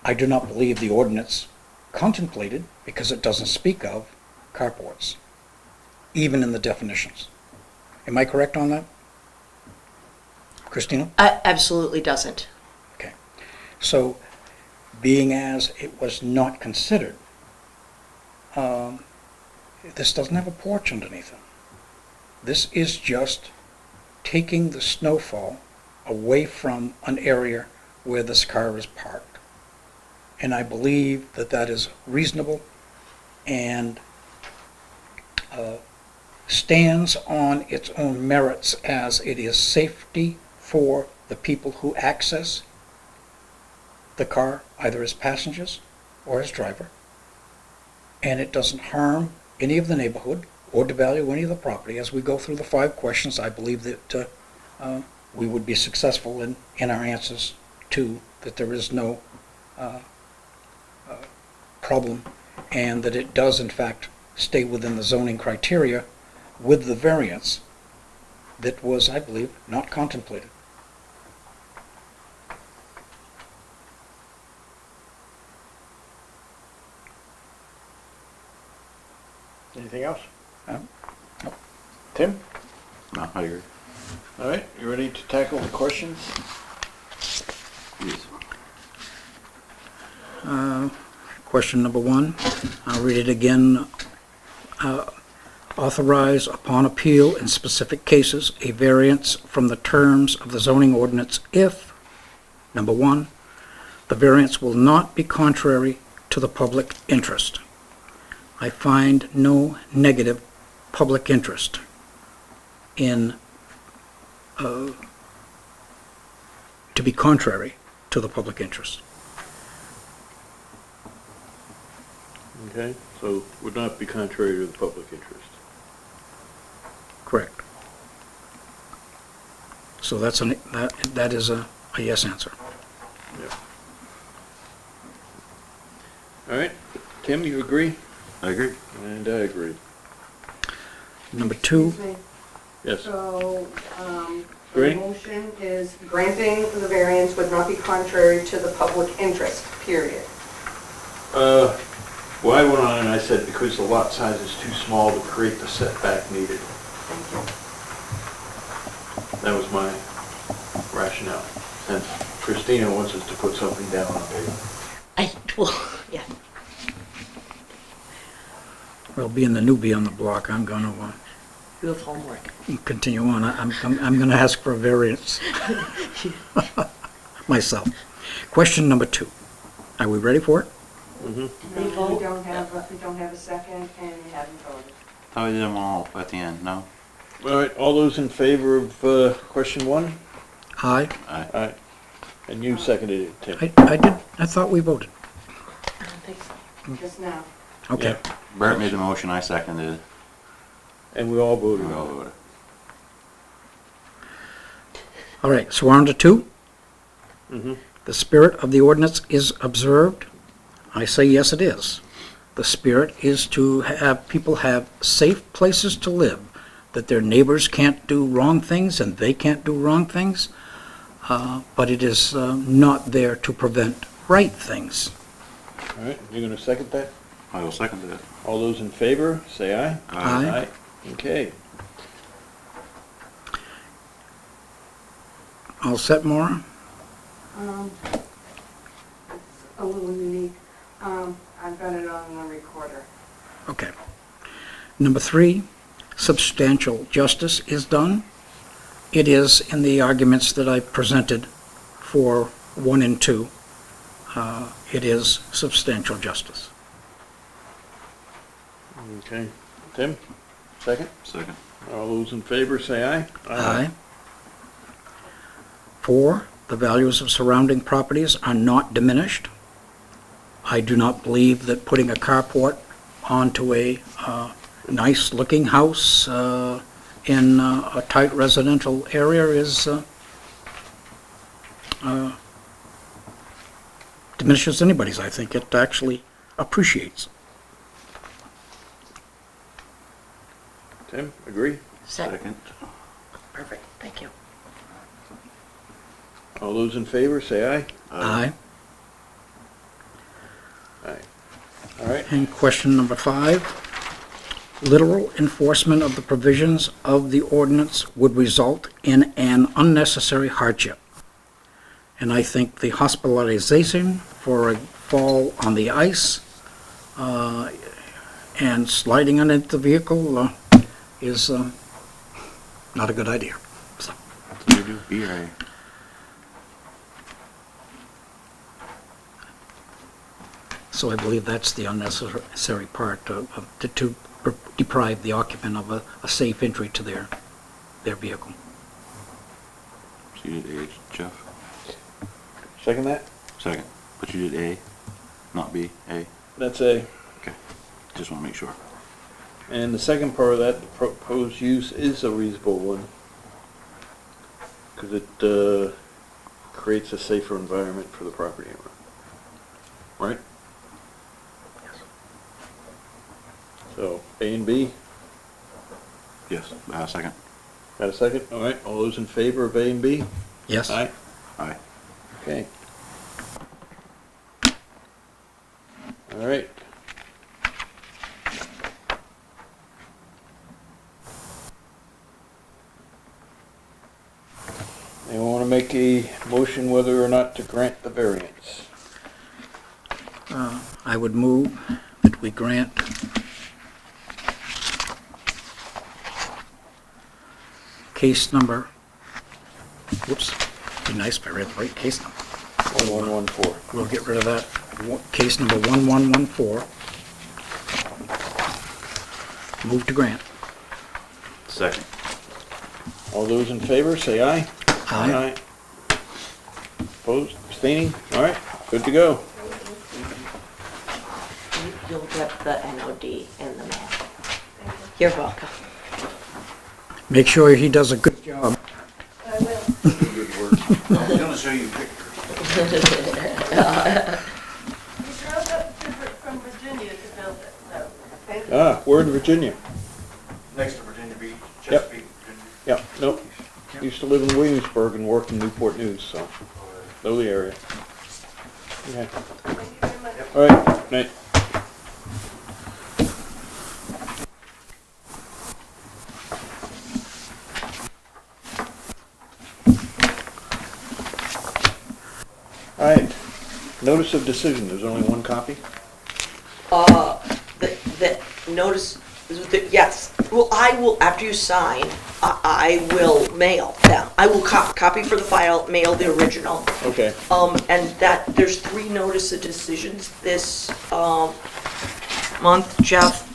I do not believe the ordinance contemplated, because it doesn't speak of carports, even in the definitions. Am I correct on that? Christina? Absolutely doesn't. Okay. So, being as it was not considered, this doesn't have a porch underneath it. This is just taking the snowfall away from an area where this car is parked. And I believe that that is reasonable and stands on its own merits, as it is safety for the people who access the car, either as passengers or as driver. And it doesn't harm any of the neighborhood or devalue any of the property. As we go through the 5 questions, I believe that we would be successful in our answers to that there is no problem, and that it does in fact stay within the zoning criteria with the variance that was, I believe, not contemplated. Anything else? No. Tim? No, I agree. All right, you ready to tackle the questions? Yes. Question number 1, I'll read it again. Authorize upon appeal in specific cases a variance from the terms of the zoning ordinance if, number 1, the variance will not be contrary to the public interest. I find no negative public interest in to be contrary to the public interest. Okay, so would not be contrary to the public interest. Correct. So that's that is a yes answer. Yeah. All right, Tim, you agree? I agree. And I agree. Number 2, Excuse me. Yes. So, the Great. motion is granting the variance would not be contrary to the public interest, period. Well, I went on and I said because the lot size is too small to create the setback needed. Thank you. That was my rationale. And Christina wants us to put something down on paper. Well, yeah. well, being the newbie on the block, I'm going to You have homework. continue on. I'm going to ask for a variance myself. Question number 2. Are we ready for it? Mm-hmm. No, we don't have a second and we haven't voted. Thought we did them all at the end, no? All right, all those in favor of question one? Aye. Aye. Aye. And you seconded it, Tim. I thought we voted. I don't think so. Just now. Okay. Yeah. Bert made the motion, I seconded it. And we all voted We all on it. voted. All right, so we're on to 2. Mm-hmm. The spirit of the ordinance is observed. I say yes, it is. The spirit is to have people have safe places to live, that their neighbors can't do wrong things and they can't do wrong things, but it is not there to prevent right things. All right, you're gonna second that? I will second it. All those in favor, say aye. Aye. Okay. All set, Maura? It's a little unique. I've got it on the recorder. Okay. Number 3, substantial justice is done. It is in the arguments that I presented for 1 and 2. It is substantial justice. Okay. Tim, second? Second. All those in favor, say aye. Aye. 4, the values of surrounding properties are not diminished. I do not believe that putting a carport onto a nice-looking house in a tight residential area is diminishes anybody's. I think it actually appreciates. Tim, agree? Second. Perfect, thank you. All those in favor, say aye. Aye. Aye. All right. And question number 5, literal enforcement of the provisions of the ordinance would result in an unnecessary hardship. And I think the hospitalization for a fall on the ice and sliding underneath the vehicle is not a good idea. So, What do you do? B or A? so I believe that's the unnecessary part to deprive the occupant of a safe entry to their vehicle. So you did A, Jeff? Second that? Second. But you did A, not B, A. That's A. Okay. Just want to make sure. And the second part of that, the proposed use is a reasonable one. Because it creates a safer environment for the property owner. Right? So, A and B, Yes. Second. got a second? All right, all those in favor of A and B? Yes? Aye? Aye. Okay. All right. Anyone want to make a motion whether or not to grant the variance? I would move that we grant case number, whoops, be nice if I read the right case number. 1114. We'll get rid of that. Case number 1114. Move to grant. Second. All those in favor, say aye. Aye. Opposed, abstaining? All right, good to go. You'll get the NOD in the mail. You're welcome. Make sure he does a good job. I will. Good work. I was gonna show you pictures. We drove up from Virginia to build it, so thank you. Ah, we're in Virginia. Next to Virginia Beach, Yep. Chesapeake, Virginia. Yeah, nope. Used to live in Williamsburg and work in Newport News, so know the area. Okay. Thank you very much. All right, night. All right, notice of decision, there's only one copy? The notice Yes, well, I will, after you sign, I will mail them. I will copy for the file, mail the original. Okay. And that, there's 3 notice of decisions this, month, Jeff.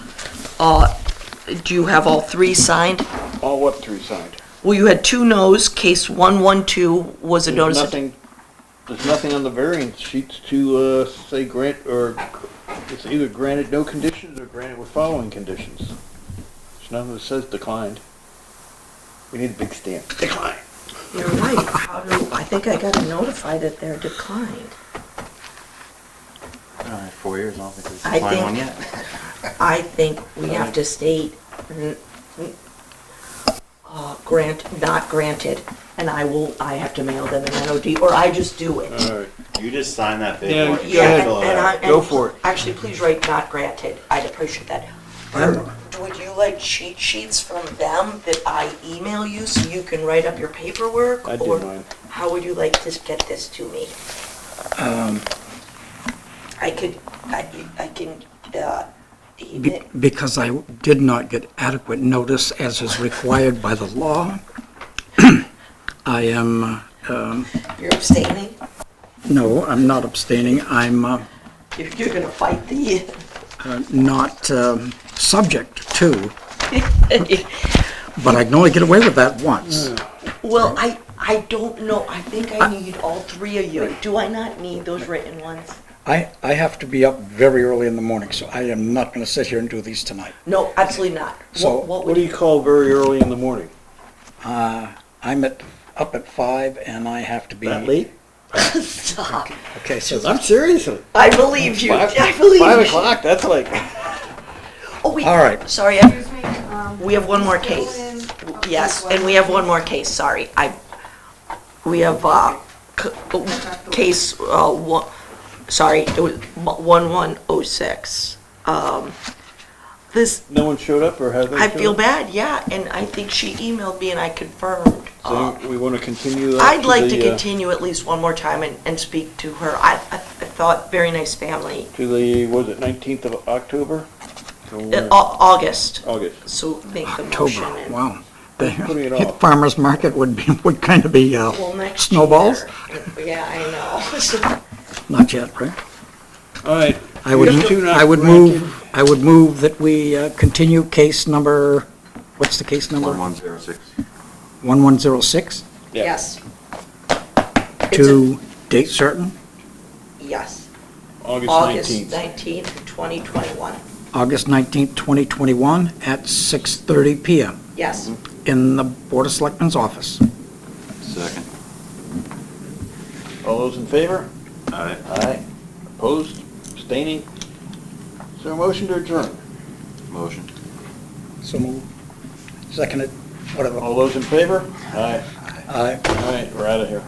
Do you have all 3 signed? All what 3 signed? Well, you had 2 no's, case 112 was a notice of. There's nothing on the variance sheets to, say grant, or it's either granted no conditions or granted with following conditions. There's nothing that says declined. We need a big stamp. Decline. You're right, I think I got a notify that they're declined. All right, 4 years, I don't think we've I signed one think- yet. I think we have to state, not granted, and I have to mail them an NOD, or I just do it. All right. You just sign that Yeah, paperwork. go ahead. Fill it And out. Go for it. Actually, please write not granted, I'd appreciate that. Would you like cheat sheets from them that I email you so you can write up your paperwork? I did Or mine. how would you like to get this to me? I can, email. Because I did not get adequate notice as is required by the law, I am, You're abstaining? no, I'm not abstaining. I'm You're gonna fight the, not subject to, but I can only get away with that once. well, I don't know, I think I need all 3 of you. Do I not need those written ones? I have to be up very early in the morning, so I am not going to sit here and do these tonight. No, absolutely not. So- What do you call very early in the morning? I'm up at 5 and I have to be. That late? Stop. Okay, so I'm serious. I believe you, I 5 believe you. o'clock, that's like, Oh, wait. All right. Sorry, we have one more case. Yes, and we have one more case, sorry. We have, case, sorry, it was 1106. This, no one showed up or have they? I showed feel up? bad, yeah, and I think she emailed me and I confirmed. So we want to continue that? I'd like to the, continue at least one more time and speak to her. I thought, very nice family. To the, was it 19th of October? August, August. so make the motion. October, and- wow. Putting it The off. farmer's market would kind of be Well, next snowballs? year. Yeah, I know. Not yet, right? All right. I would, These two not I would granted. move that we continue case number, what's the case number? 1106. 1106 Yes. to date certain, Yes. August August 19th. 19th, 2021. August 19th, 2021 at 6:30 PM Yes. in the Board of Selectmen's office. Second. All those in favor? All right. Aye. Opposed? Abstaining? Is there a motion to adjourn? Motion. So move. Seconded, whatever. All those in favor? Aye. Aye. All right, we're out of here.